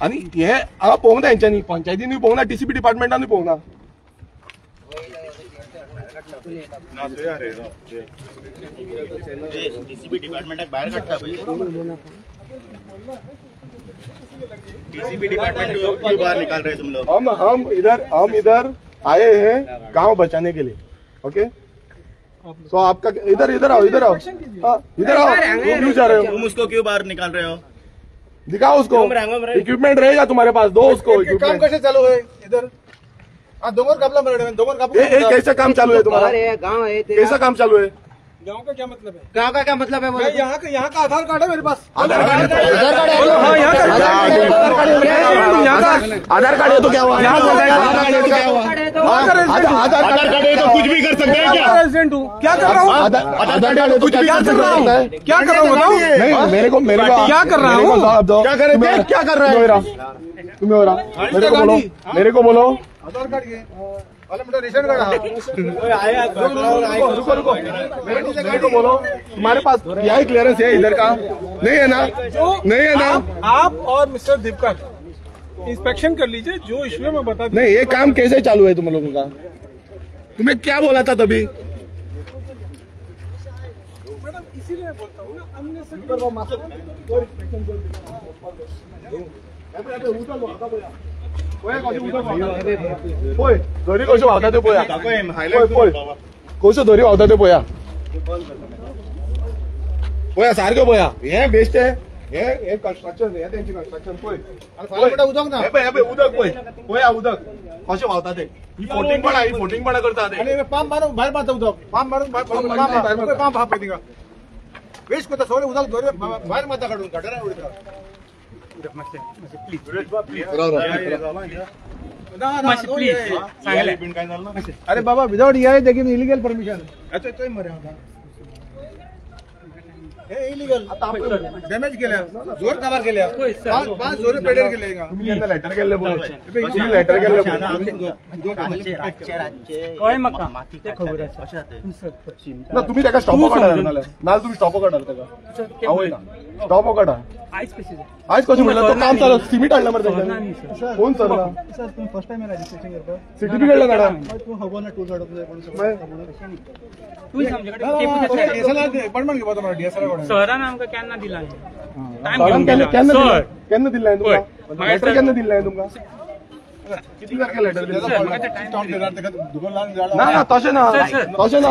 आनी हे हांगा पळोवंक ना हेंच्यांनी, पंचायतीनूय पळोवंक ना, टीसीपी डिपार्टमेंटानूय पळोवंक ना. टीसीबी डिपार्टमेंटाक भायर काडटा पळय. टीसीबी डिपार्टमेंट क्यों बाहर निकाल रहे तुम लोग? हम इधर आए हैं गांव बचाने के लिए. ओके, तो आपका इधर आओ हाँ, इधर आओ. क्यों जा रहे हो? तुम उसको क्यों बाहर निकाल रहे हो? दिखाओ उसको, इक्विपमेंट रहेगा तुम्हारे पास, दो उसको काम इक्विपमेंट. कैसे चालू है इधर? हाँ दोंगर कापला मरे दोंगर कापला. कैसा काम चालू है तुम्हारा? गाँव है कैसा काम चालू है? गाँव का क्या मतलब है? गाँव का क्या मतलब है? मैं यहाँ का आधार कार्ड है मेरे पास. आधार कार्ड हाँ, यहाँ का आधार कार्ड है तो क्या हुआ? आधार कार्ड है तो क्या हुआ? आधार कार्ड है तो कुछ भी कर सकते हैं क्या? रेजिडेंट हूँ. क्या कर रहा हूँ? आधार कार्ड है तो क्या कर सकता है? क्या कर रहा हूँ बताओ. नहीं मेरे को क्या कर रहा हूँ? क्या कर रहे थे? क्या कर रहा है? तुम्हें हो रहा मेरे को बोलो आधार कार्ड के वाले मेरा रेशन कार्ड. रुको मेरे को बोलो, तुम्हारे पास यही क्लियरेंस है इधर का? नहीं है ना? नहीं है ना? आप और मिस्टर दीपकर इंस्पेक्शन कर लीजिए, जो इश्यू मैं बता दूं. नहीं, ये काम कैसे चालू है तुम लोगों का? तुम्हें क्या बोला था तभी? मैडम इसीलिए बोलता हूँ ना, हमने पळय दोरी कश्यो व्हांवता त्यो पळया. पळय कश्यो दोरी व्हांवता त्यो पळया. पळया सारक्यो पळया. हे बेस्ट आहे. हे कन्स्ट्रक्शन, हे त्यांची कन्स्ट्रक्शन. पळय उदक ना. हे पळय उदक पळय. पळया उदक कशें व्हांवता ते. ही फोटिंगपणा करता ते. आणि पंप मारून भायर मारता उदक. पंप मारून पंप हा पळय तिका वेस्ट करता सगळे उदक दोरे भायर मारता काढून गटारा उडता. अरे बाबा विदाउट टेकिंग इलिगल परमिशन. हे इलिगल डॅमेज केल्या, जोर काबार केल्या, 5 जोर पेडेर केले. तुम्ही केन्ना लेटर केल्ले पळय. तुम्ही लेटर केल्ले पळय. ना तुम्ही ताका स्टॉप काढा ना तुम्ही स्टॉप काढा ताका. आवय ना स्टॉप काढा. आज कशें म्हणलं तो काम चालू सिमेंट हाडला मरे तांच्यानी. कोण चलला? सर तुम्ही फर्स्ट टाइम रजिस्ट्रेशन करता. सर्टिफिकेट काढा. तू हवं ना टूल काढतो अपॉइंटमेंट घेवपाक तुम्हाला डीएसआर सरान आमकां केन्ना दिला केन्ना दिल्लें तुमकां? लेटर केन्ना दिल्लें तुमकां? किती तारखेर लेटर दिलें? ना ना तशें ना तशें ना.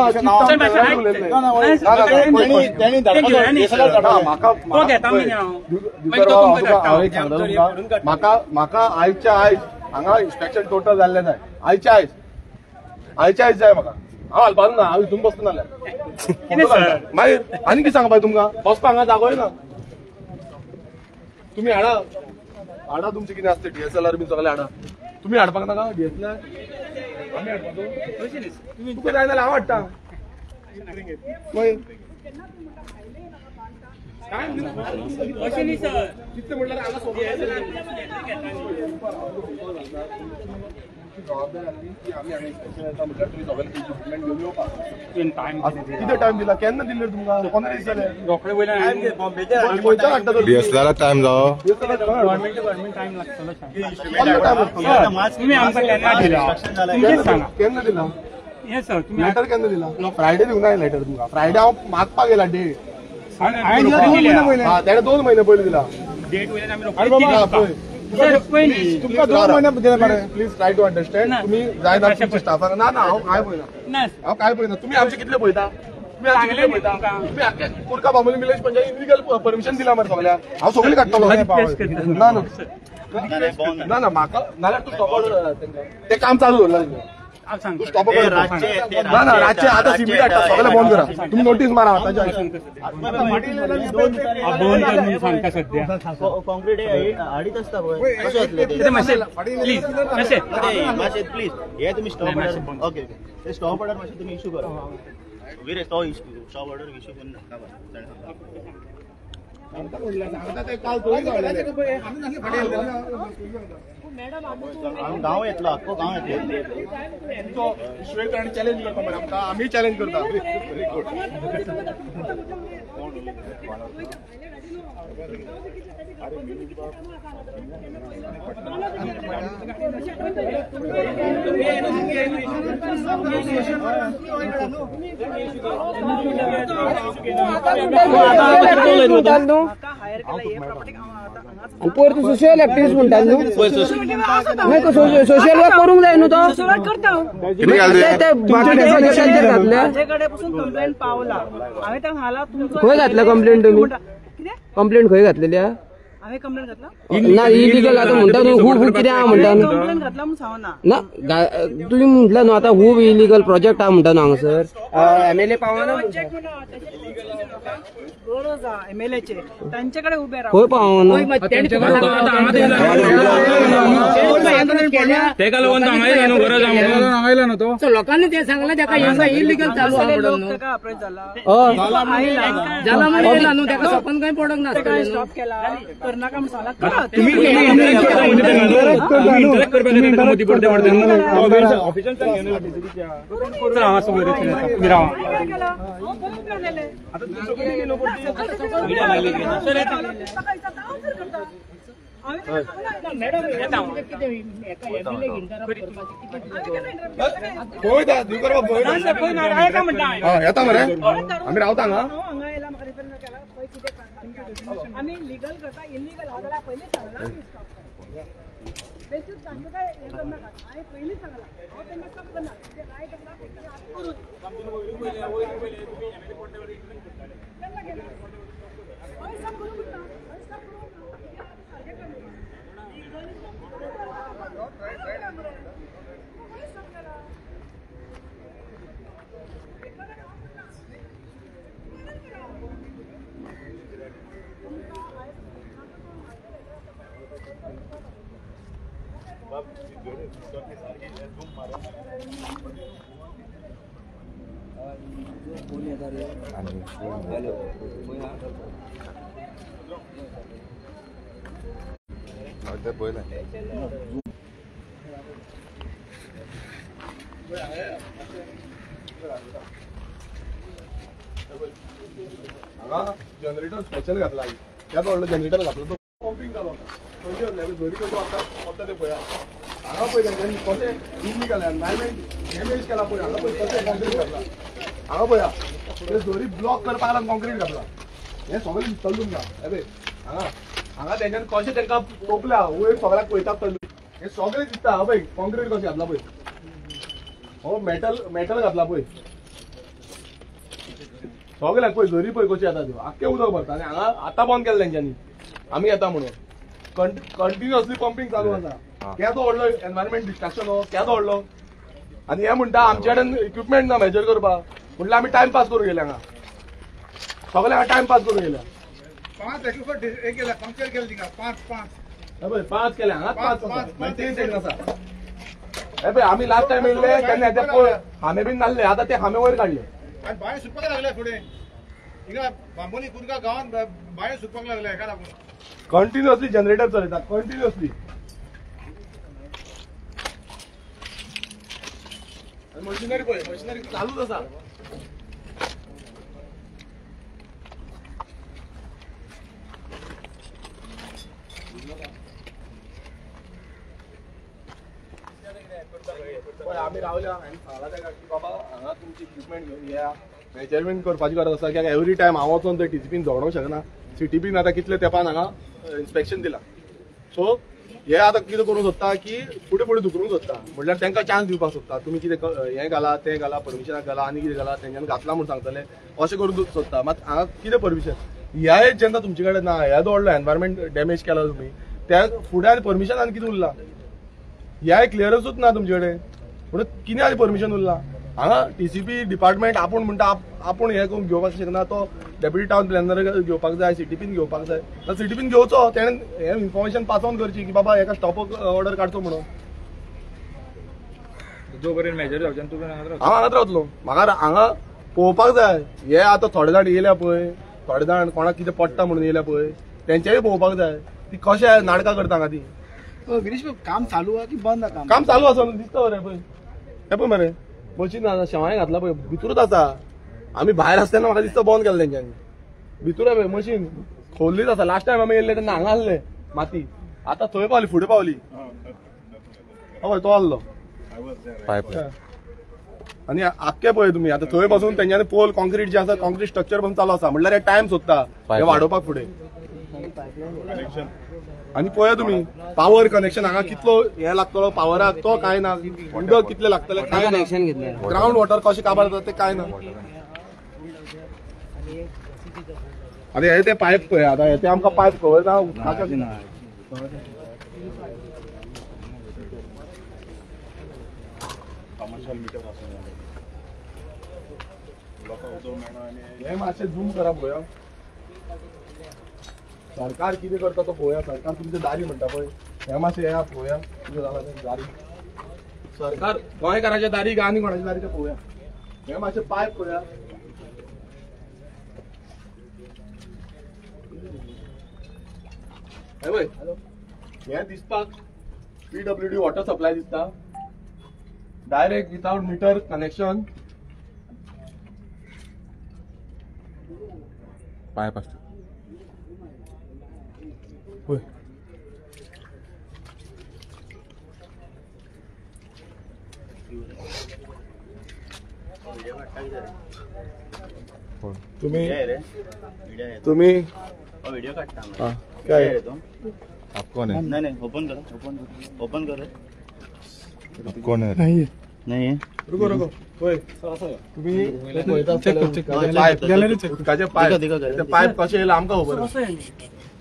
म्हाका आयच्या आयज हांगा इन्स्पेक्शन टोटल जाल्लें जाय. आयच्या आयज जाय म्हाका. हांव हालपाक ना, हांव हितून बसता नाल्यार. मागीर आनी कितें सांगपाक तुमकां? बसपाक हांगा जागोय ना. तुम्ही हाडा तुमचे कितें आसता डीएसएलआर बी सगळें हाडा. तुम्ही हाडपाक नाका डीएसएलआर? आमी हाडपाचो? तुका जाय जाल्यार हांव हाडटा. अशें न्ही सर. कितें म्हणल्यार हांगा किती टाइम दिला? केन्ना दिले तुमकां? 15 दीस जाले. रोखडे वयल्यान खंयच्यान हाडटा तो? डीएसएलआर टाइम जाओ. गव्हर्नमेंट टाइम लागतलो. तुम्ही आमकां केन्ना दिला? तुमचेच सांगा. केन्ना दिला हे सर तुम्ही लेटर? केन्ना दिला? फ्रायडे दिवंक ना लेटर तुमकां. फ्रायडे हांव मागपाक गेला डेट. तेणे 2 महिने पयलीं दिला. डेट वयल्यान आमी रोखडे तुमकां 2 महिने दिले मरे. Please try to understand. तुम्ही जाय ना तुमच्या स्टाफाक. ना ना हांव काय पळयना. हांव काय पळयना. तुम्ही आमचे कितले पळयता? तुम्ही आमचे कितले पळयता? तुम्ही आख्या कुडका Bambolim village panchayat illegal permission दिला मरे सगळ्याक. हांव सगळी काडटलो. ना ना ना ना म्हाका नाल्यार तूं स्टॉप ऑर्डर ते काम चालू दवरला. सांगतो. स्टॉप ना ना रातचे आता सीबी हाडटा सगळे बंद करा तुम्ही नोटीस मारा आताच्या बंद करून सांगता सध्या कॉन्क्रीट हाडीत असता पळय कशें जातले ते प्लीज कशें मातशें प्लीज हे तुम्ही स्टॉप ऑर्डर ओके ते स्टॉप ऑर्डर मातशें तुम्ही इश्यू करा वीरे तो इश्यू स्टॉप ऑर्डर इश्यू करून नाका गांव येतलो आख्खो गांव येतलो श्वेत आणि चॅलेंज करता मरे आमकां आमी चॅलेंज करता पोर तू सोशल ऍक्टिव्हिस्ट म्हणतात न्हू नाही तो सोशल वर्क करूंक जाय न्हू तो किती घालते माझ्याकडे पासून कंप्लेंट पावला हांवें तांकां घाला तुमचो खंय घातल्या कंप्लेंट तुम्ही कंप्लेंट खंय घातलेली हांवें कंप्लेंट घातला ना इलिगल आता म्हणता न्हू हू कितें आहा म्हणटा न्हू कंप्लेंट घातला म्हणून सांगना ना तुम्ही म्हटलं न्हू आता हू इलिगल प्रोजेक्ट आहा म्हणटा न्हू हांगासर MLA पावना गरज आहा MLAचे तांच्याकडे उभे राहा खंय पावना लोकांनी ते सांगला त्याका इलिगल चालू आहा म्हणून ताका अप्रोच झाला जाला म्हणून न्हू त्याका सपन काही पडक ना स्टॉप केला करनाका म्हणून सांगला करा येता मरे आम्ही रावता हांगा आम्ही लिगल करता इलिगल हाडला पयलीं सांगला बेसिस तांकां काय हे करनाका हांवें पयलीं सांगला हांव तेन्ना स्टॉप करना ते काय करना जनरेटर स्पेशल घातला त्यात व्हडलो जनरेटर घातलो तो पंपिंग जालो झोडी कसो वता ते पळया हांगा पळय तेंच्यांनी कशें इलिगल एनवायरमेंट डॅमेज केला पळय हांगा पळय कशें कॉन्क्रीट घातला हांगा पळया ते झोडी ब्लॉक करपाक लागून कॉन्क्रीट घातला हें सगळें दिसतलें तुमकां हे हांगा तेंच्यांनी कशें तांकां तोपल्या वयर सगळ्याक पळयतात हे सगळें दिसता हा पळय कॉन्क्रीट कशें घातला पळय हो मेटल घातला पळय सगळ्याक पळय झरी पळय कशी येता त्यो आख्खें उदक भरता आनी हांगा आतां बंद केलें तेंच्यांनी आमी येता म्हणून कंटिन्युअसली पंपिंग चालू आसा केदो व्हडलो एनवायरमेंट डिस्ट्रक्शन हो केदो व्हडलो आनी हे म्हणटा आमचे कडेन इक्विपमेंट ना मेजर करपाक म्हटल्यार आमी टायम पास करूं गेले हांगा सगळे हांगा टायम पास करूं गेले 5 हे केला पंक्चर केलं तिका 5 केले हांगा 5 3 सेकंड आसा हे पळय आमी लास्ट टायम येयले तेन्ना ते पळय हामे बीन नासले आतां ते हामे वयर काडले आणि बाहेर सुटपाक लागले फुडें हिंगा बांबोली कुदका गावात बाहेर सुटपाक लागले हेका लागून कंटिन्युअसली जनरेटर चलयतात कंटिन्युअसली मशिनरी पळय मशिनरी चालूच आसा आम्ही रावल्या आनी सांगला तेका की बाबा हांगा तुमची इक्विपमेंट घेवन या मेजरमेंट करपाची गरज आसा कित्याक एवरी टायम हांव वचोन ते टीसीपीन झगडोंक शकना सीटीपीन आतां कितले तेंपान हांगा इन्स्पेक्शन दिलां सो हे आतां कितें करूंक सोदता की फुडें फुडें धुकरूंक सोदता म्हटल्यार तांकां चान्स दिवपाक सोदता तुमी कितें हें घाला तें घाला परमिशनाक घाला आनी कितें घाला तेंच्यांनी घातला म्हूण सांगतले अशें करून सोदता मात हांगा कितें परमिशन ह्या जेन्ना तुमचे कडेन ना ह्या व्हडलो एनवायरमेंट डॅमेज केला तुमी त्या फुडें आनी परमिशन आनी कितें उरला ह्या क्लियरन्सूच ना तुमचे कडेन म्हणून कितें आनी परमिशन उरला हांगा TCP डिपार्टमेंट आपूण म्हणटा आपूण हे करून घेवपाक शकना तो डेप्युटी टावन प्लॅनर घेवपाक जाय CTPन घेवपाक जाय CTPन घेवचो तेणें हे इन्फॉर्मेशन पास ऑन करची की बाबा हेका स्टॉप ऑर्डर काडचो म्हणून जो पर्यंत मेजर जावचे तुवें हांव हांगाच रावतलो म्हाका हांगा पळोवपाक जाय हे आतां थोडे जाण येयल्या पळय थोडे जाण कोणाक कितें पडटा म्हणून येयल्या पळय तेंच्याय पळोवपाक जाय ती कशें नाटकां करता हांगा ती गिरीश काम चालू आहे की बंद आहे काम चालू आसा दिसता मरे पळय हे पळय मरे मशीन शेवाय घातला पळय भितरूच आसा आमी भायर आसतना म्हाका दिसता बंद केलें तेंच्यांनी भितूर पळय मशीन खोल्लीच आसा लास्ट टायम आमी येयल्ले तेन्ना हांगा आसले माती आतां थंय पावली फुडें पावली हय तो आहलो पायप आनी आख्खे पळय तुमी आतां थंय पासून तेंच्यांनी पोल कॉन्क्रीट जे आसा कॉन्क्रीट स्ट्रक्चर पासून चालू आसा म्हणल्यार हे टायम सोदता हे वाडोवपाक फुडें आनी पळया तुमी पावर कनेक्शन हांगा कितलो हे लागतलो पावराक तो काय ना उदक कितलें लागतलें काय ना कनेक्शन घेतलें ग्राउंड वॉटर कशें काबार जाता तें काय ना आतां हे ते पायप पळय आतां हे ते आमकां पायप खबर ना उदकाचे हे मातशें झूम करा पळया सरकार कितें करता तो पळोवया सरकार तुमच्या दारी म्हणटा पळय हे मातशें या पळोवया कितें जालां तें दारी सरकार गोंयकाराच्या दारी काय आनी कोणाच्या दारी तें पळोवया हे मातशें पायप पळया हे पळय हे दिसपाक PWD वॉटर सप्लाय दिसता direct without metre connection pipe असतो पळय तुम्ही वीडियो काढता हाँ, क्या है आप कौन है नहीं ओपन करो ओपन करो आप कौन है नहीं है रुको होय तुम्ही उदकाचे पायप ते पायप कशे येयला आमकां खबर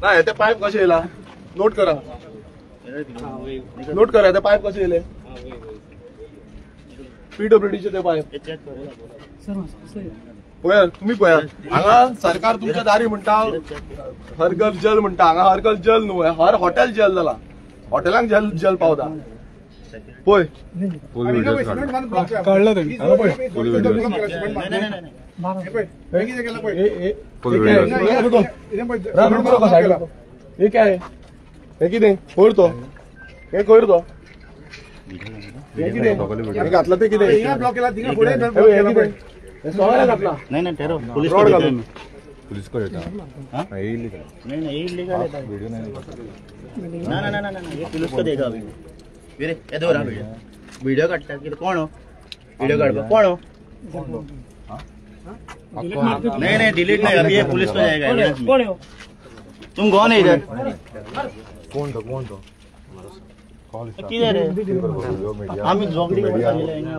ना हे ते पायप कशे येयला नोट करा ते पायप कशे येयले PWDचे ते पायप पळया तुम्ही पळया हांगा सरकार तुमच्या दारी म्हणटा हर घर जल म्हणटा हांगा हर घर जल न्हू हर हॉटेल जल जाला हॉटेलांक जल पावता पळय फुल व्हिडिओ कळलं तरी फुल व्हिडिओ फुल व्हिडिओ हे काय हे कितें कोयर तो हे कोयर तो हे कितें हे घातला ते कितें ब्लॉक केला तिकडे पुढे हे कितें हे सोळ्याला घातला नहीं ठहरो पुलिस रोड घालून पुलिस को देता है इलीगल नहीं ये इलीगल है वीडियो नहीं ना ये पुलिस को देगा अभी वीरे ये दो रहा वीडियो काटता कि कोण हो वीडियो काढ कोण हो नहीं डिलीट नहीं अभी ये पुलिस को जाएगा एविडेंस में तुम कौन है इधर कौन तो किधर है हम जोगड़ी को बता लेंगे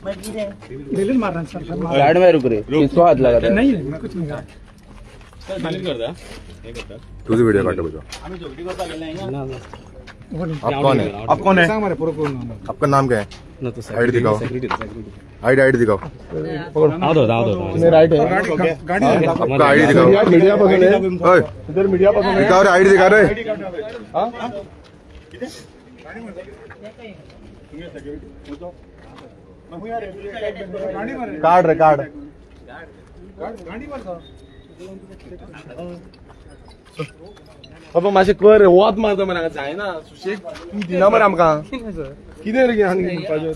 मैं किधर डिलीट मारना सर साइड में रुक रे किसको हाथ लगा था नहीं कुछ नहीं तुझे वीडियो काटो बजो हम जोगड़ी को बता लेंगे आप कौन है सांग मारे पूरा कोण आपका नाम क्या है आईडी दिखाओ आईडी दिखाओ तुम्ही राईट आहे गाड़ी आपका आईडी दिखाओ मीडिया पासून आहे ओए इधर मीडिया पासून आहे दिखाओ रे आईडी दिखा रे हाँ? काढ रे काढ बाबा मातशें कर वत मारता मरे हांगा जायना सुशेग तूं दिना मरे आमकां कितें रे आनी म्हणपाचें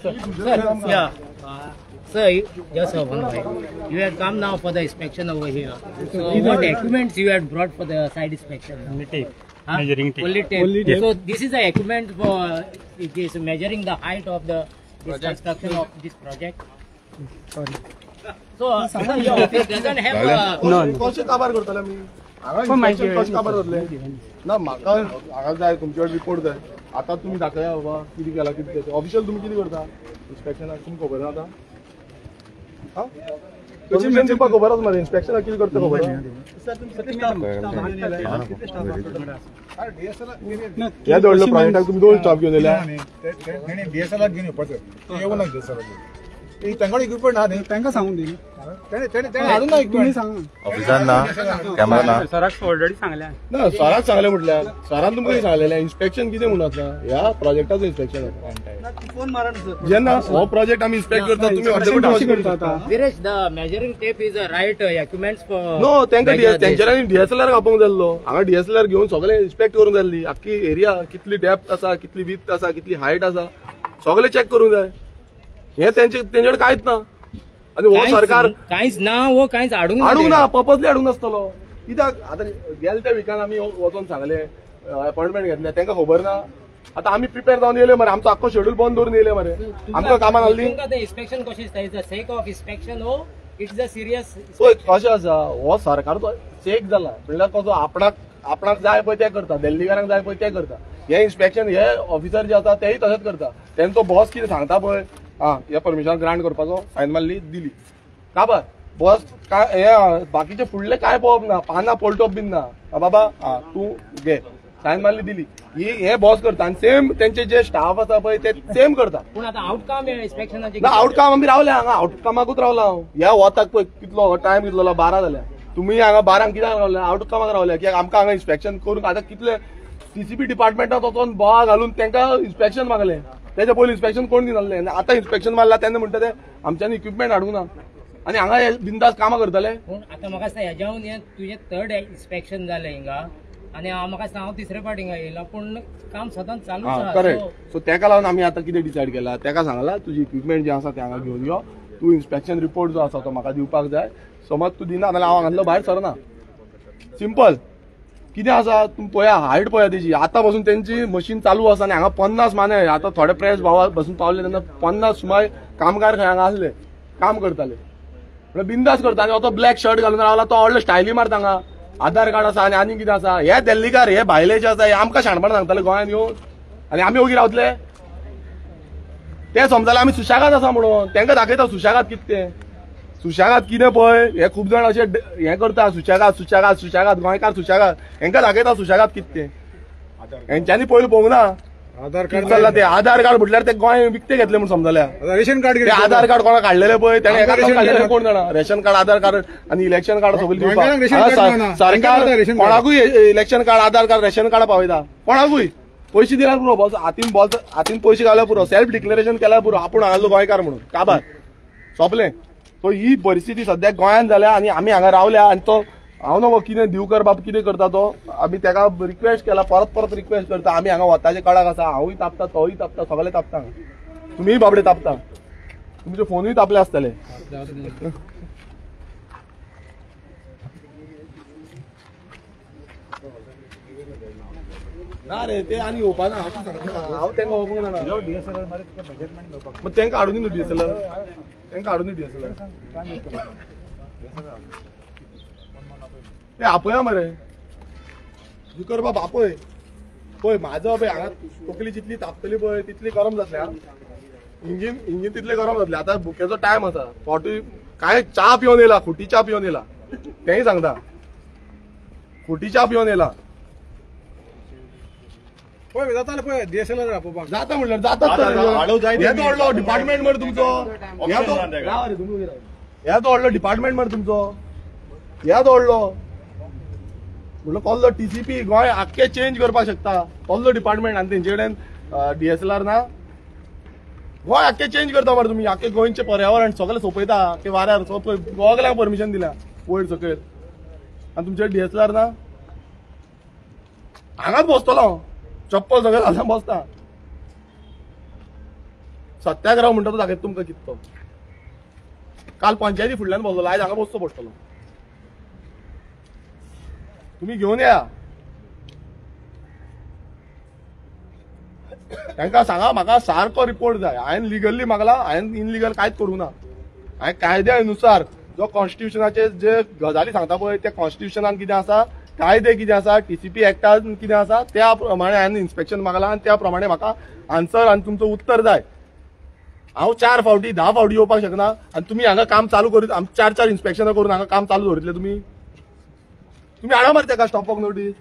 Sir, just one point. You had come now for the inspection over here. So what equipments you had brought for the site inspection? Only tape. Huh? Measuring tape. Only tape. So this is the equipment for it is measuring the height of the this construction of this project. Sorry. So sir, your office doesn't have a कशें काबार करतले आमी हांगा inspection कशें काबार जातलें ना म्हाका हांगा जाय तुमचे कडेन रिपोर्ट जाय आतां तुमी दाखया बाबा कितें केलां कितें केलां ऑफिशियल तुमी कितें करता इन्स्पेक्शनाक तुमकां खबर ना आतां परमिशन दिवपाक खबर आसा मरे इन्स्पेक्शनाक कितें करता खबर ह्या व्हडल्या प्रोजेक्टाक तुम्ही 2 स्टाफ घेऊन येयल्या. DSLR घेऊन येवपाचो येवं ना DSLR तांकां इक्विपमेंट ना न्ही तांकां सांगून दिली तेणे हाडून ना इक्विपमेंट सांगा ऑफिसान ना कॅमेरा ना सराक ऑलरेडी सांगल्या ना सराक सांगले म्हटल्यार सरान तुमकां सांगलेलें इन्स्पेक्शन कितें म्हणून आसा ह्या प्रोजेक्टाचो इन्स्पेक्शन फोन मारा ना सर जेन्ना हो प्रोजेक्ट आमी इन्स्पेक्ट करता तुम्ही अर्देवट कशी करता Viresh, the measuring tape is a right equipment for. No तांकां तेंच्यांनी DSLR कापोवंक जाल्लो हांगा DSLR घेवन सगळे इन्स्पेक्ट करूंक जाल्ली आख्खी एरिया कितली डेप्थ आसा कितली विड्थ आसा कितली हायट आसा सगळे चॅक करूंक जाय हे तेंचे कांयच ना आनी हो सरकार कांयच ना वो कांयच हाडूंक हाडूंक ना पर्पजली हाडूंक नासतलो कित्याक आतां गेल्या त्या विकान आमी वचोन सांगले अपॉइंटमेंट घेतले तांकां खबर ना आतां आमी प्रिपेर जावन येयले मरे आमचो आख्खो शेड्यूल बंद दवरून येयले मरे आमकां कामान आहली इन्स्पेक्शन कशी दिसता is the sake of inspection हो इट्स अ सिरियस पळय कशें आसा हो सरकाराचो चेक जाला म्हणल्यार कसो आपणाक जाय पळय तें करता दिल्लीकारांक जाय पळय तें करता हे इन्स्पेक्शन हे ऑफिसर जे आसा तेय तशेंच करता तेंचो बॉस कितें सांगता पळय हे परमिशन ग्रांट करपाचो फायन मारली दिली काबार बॉस काय हे बाकीचे फुडले काय पळोवप ना पानां पलटप बीन ना बाबा तूं घे सायन मारली दिली हे बॉस करता आनी सेम तेंचे जे स्टाफ आसा पळय ते सेम करता पूण आतां आउटकम इन्स्पेक्शनाचे ना आउटकम आमी रावले हांगा आउटकमाकूच रावला हांव ह्या वताक पळय कितलो टायम कितलो 12 जाल्या तुमी हांगा 12 कित्याक रावले आउटकमाक रावले कित्याक आमकां हांगा इन्स्पेक्शन करूंक आतां कितले CCP डिपार्टमेंटात वचोन बोवा घालून तांकां इन्स्पेक्शन मागलें तेच्या पयलीं इन्स्पेक्शन कोण दिनासलें आतां इन्स्पेक्शन मारला तेन्ना म्हणटा ते आमच्यांनी इक्विपमेंट हाडूंक ना आनी हांगा हे बिंदास कामां करतले पूण आतां म्हाका दिसता हेज्याहून तुजें 3rd इन्स्पेक्शन जालें हिंगा आनी म्हाका दिसता हांव 3रे फावट हिंगा येयला पूण काम सदांच चालूच आसा करेक्ट सो तेका लागून आमी आतां कितें डिसायड केला तेका सांगला तुजी इक्विपमेंट जे आसा ते हांगा घेवन यो तूं इन्स्पेक्शन रिपोर्ट जो आसा तो म्हाका दिवपाक जाय समज तूं दिना जाल्यार हांव हांगांतलो भायर सरना सिंपल कितें आसा तुमी पळया हायट पळया तेजी आतां पासून तेंची मशीन चालू आसा आनी हांगा 50 माने आतां थोडे प्रेस भावा बसून पावले तेन्ना 50 सुमार कामगार खंय हांगा आसले काम करताले म्हणल्यार बिंदास करता आनी तो ब्लॅक शर्ट घालून रावला तो व्हडलो स्टायली मारता हांगा आधार कार्ड आसा आनी कितें आसा हे दिल्लीकार हे भायले जे आसा हे आमकां शाणपण सांगताले गोंयांत येवन आनी आमी ओगी रावतले ते समजले आमी सुशागाद आसा म्हणून तांकां दाखयता सुशागाद कितें तें सुशागाद कितें पळय हे खूब जाण अशे हे करता सुशागाद गोंयकार सुशागाद हेंकां दाखयता सुशागाद कितें तें हेंच्यांनी पयलीं पळोवंक ना आधार कार्ड चल्ला ते आधार कार्ड म्हटल्यार ते गोंय विकते घेतले म्हणून समजल्या रेशन कार्ड ते आधार कार्ड कोणा काढलेले पळय त्याने एका काढलेले कोण जाणा रेशन कार्ड आधार कार्ड आणि इलेक्शन कार्ड सगळी दिवपाक सरकार कोणाकूय इलेक्शन कार्ड आधार कार्ड रेशन कार्ड पावयता कोणाकूय पैसे दिल्यार पुरो हातीन पैसे घाल्यार पुरो सेल्फ डिक्लेरेशन केल्यार पुरो आपूण हांगालो गोंयकार म्हणून काबार सोंपलें सो ही परिस्थिती सद्याक गोंयांत जाल्या आनी आमी हांगा रावल्या आनी तो हांव न्हू कितें दिवकर बाब कितें करता तो आमी ताका रिक्वेस्ट केला परत रिक्वेस्ट करता आमी हांगा वताचे कडाक आसा हांवूय तापता तोय तापता सगळे तापता तुमीय बाबडे तापता तुमचे फोनूय तापले आसतले ना रे ते आनी येवपाना हांव तांकां वचूंक जाणा मग तांकां हाडून न्हू DSLR तांकां हाडून DSLR ते आपया मरे दुकर बाब आपय पळय म्हाजो पळय हांगा तकली जितली तापतली पळय तितली गरम जातले इंजीन तितले गरम जातले आतां बुकेचो टायम आसा फावटी काय च्या पिवन येयला खुटी च्या पिवन येयला तेंय सांगता खुटी च्या पिवन येयला पळय जाताले पळय DSLR आपोवपाक जाता म्हणल्यार जाता हे तो व्हडलो डिपार्टमेंट मरे तुमचो हे तो व्हडलो डिपार्टमेंट मरे तुमचो हे तो व्हडलो म्हणलं कसलो TCP गोंय आख्खे चेंज करपाक शकता कसलो डिपार्टमेंट आनी तेंचे कडेन DSLR ना गोंय आख्खे चेंज करता मरे तुमी आख्खे गोंयचे पर्यावरण सगळें सोंपयता आख्खे वाऱ्यार सगळ्यांक परमिशन दिल्या वयर सकयल आनी तुमचे DSLR ना हांगाच बसतलो हांव चप्पल सगळें घालून बसता सत्याग्रह म्हणटा तो दाखयता तुमकां कितलो काल पंचायती फुडल्यान बसलो आयज हांगा बसचो पडटलो तुम्ही घेऊन या तांकां सांगा म्हाका सारको रिपोर्ट जाय हांवें लिगल्ली मागला हांवें इनलिगल कांयच करूं ना हांवें कायद्यानुसार जो कॉन्स्टिट्युशनाचे जे गजाली सांगता पळय त्या कॉन्स्टिट्युशनान कितें आसा कायदे कितें आसा TCP एक्टान कितें आसा त्या प्रमाणे हांवें इन्स्पेक्शन मागलां आनी त्या प्रमाणे म्हाका आन्सर आनी तुमचो उत्तर जाय हांव 4 फावटी 10 फावटी येवपाक शकना आनी तुमी हांगा काम चालू करीत 4 इन्स्पेक्शनां करून हांगा काम चालू दवरितले तुमी हाडा मरे ताका स्टॉप नोटीस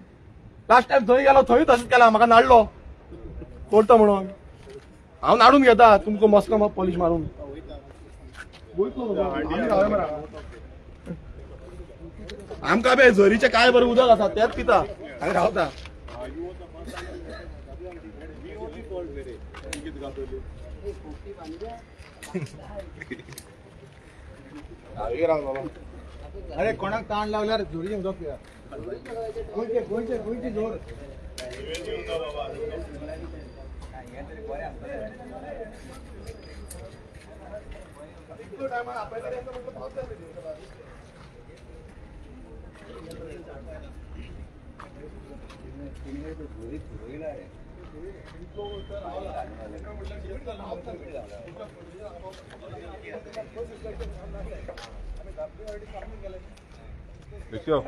लास्ट टाइम थंय गेलो थंय तसंच केला म्हाका नाडलो करता म्हणून हांव नाडून घेता तुमको मस्का पॉलिश मारून आमकां बे झरीचे काय बरें उदक आसा तेच पिता हांगा रावता अरे कोणाक ताण लावल्यार जोरी उदक पिया गोंयचे जोर देखियो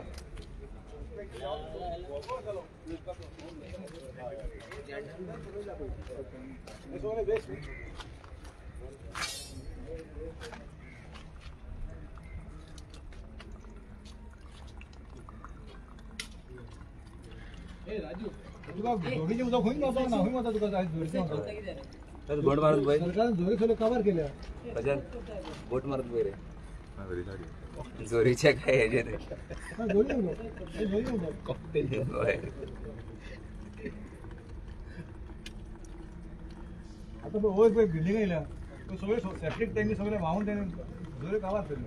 तुका जोरीचे उदक खंय वचोंक ना खंय वता तुका जाय जोरीचे उदक बोट मारत पळय सरकारान जोरी सगळे कवर केल्या भजन बोट मारत पळय रे जोरीच्या काय हेजे ते जोरी उदक कॉकटेल आता होय बिल्डिंग येयल्या सगळे सेप्टिक टँकी सगळे व्हांवून त्यांनी जोरी कवर केली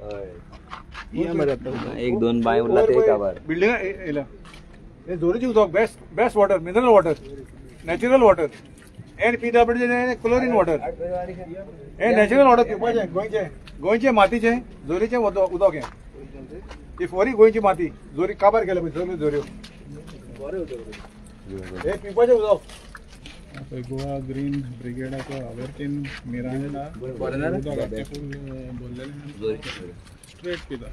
एक दोन बाय उरला ते काबार बिल्डिंग येयल्या हे जोरीचे उदक best water mineral water natural water end PWC chlorine water हे नॅचरल वॉटर पिवपाचे गोंयचे मातीचे जोरीचे उदक हे ही फोरी गोंयची माती जोरी काबार केल्या पळय जोऱ्यो हे पिवपाचे उदक गोवा ग्रीन ब्रिगेडाचो हांवें मिरांजेला स्ट्रेट पिता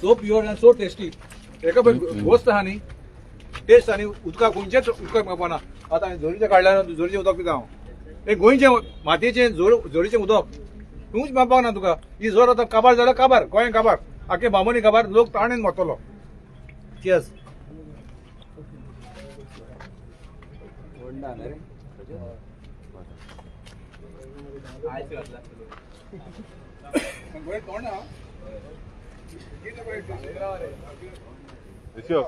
सो प्युअर आनी सो टेस्टी एका गोस्त आहा न्ही टेस्ट आनी उदका गोंयचेच उदक मेळपाना आतां हांवें जोरीचें काडल्यार जोरीचें उदक पिता हांव हे गोंयचें मातयेचें जोरीचें उदक तूंच मेळपाक ना तुका ही जोर आतां काबार जाल्यार काबार गोंय काबार आख्खे बामणी काबार लोक ताणेन मरतलो चीयर्स देखियो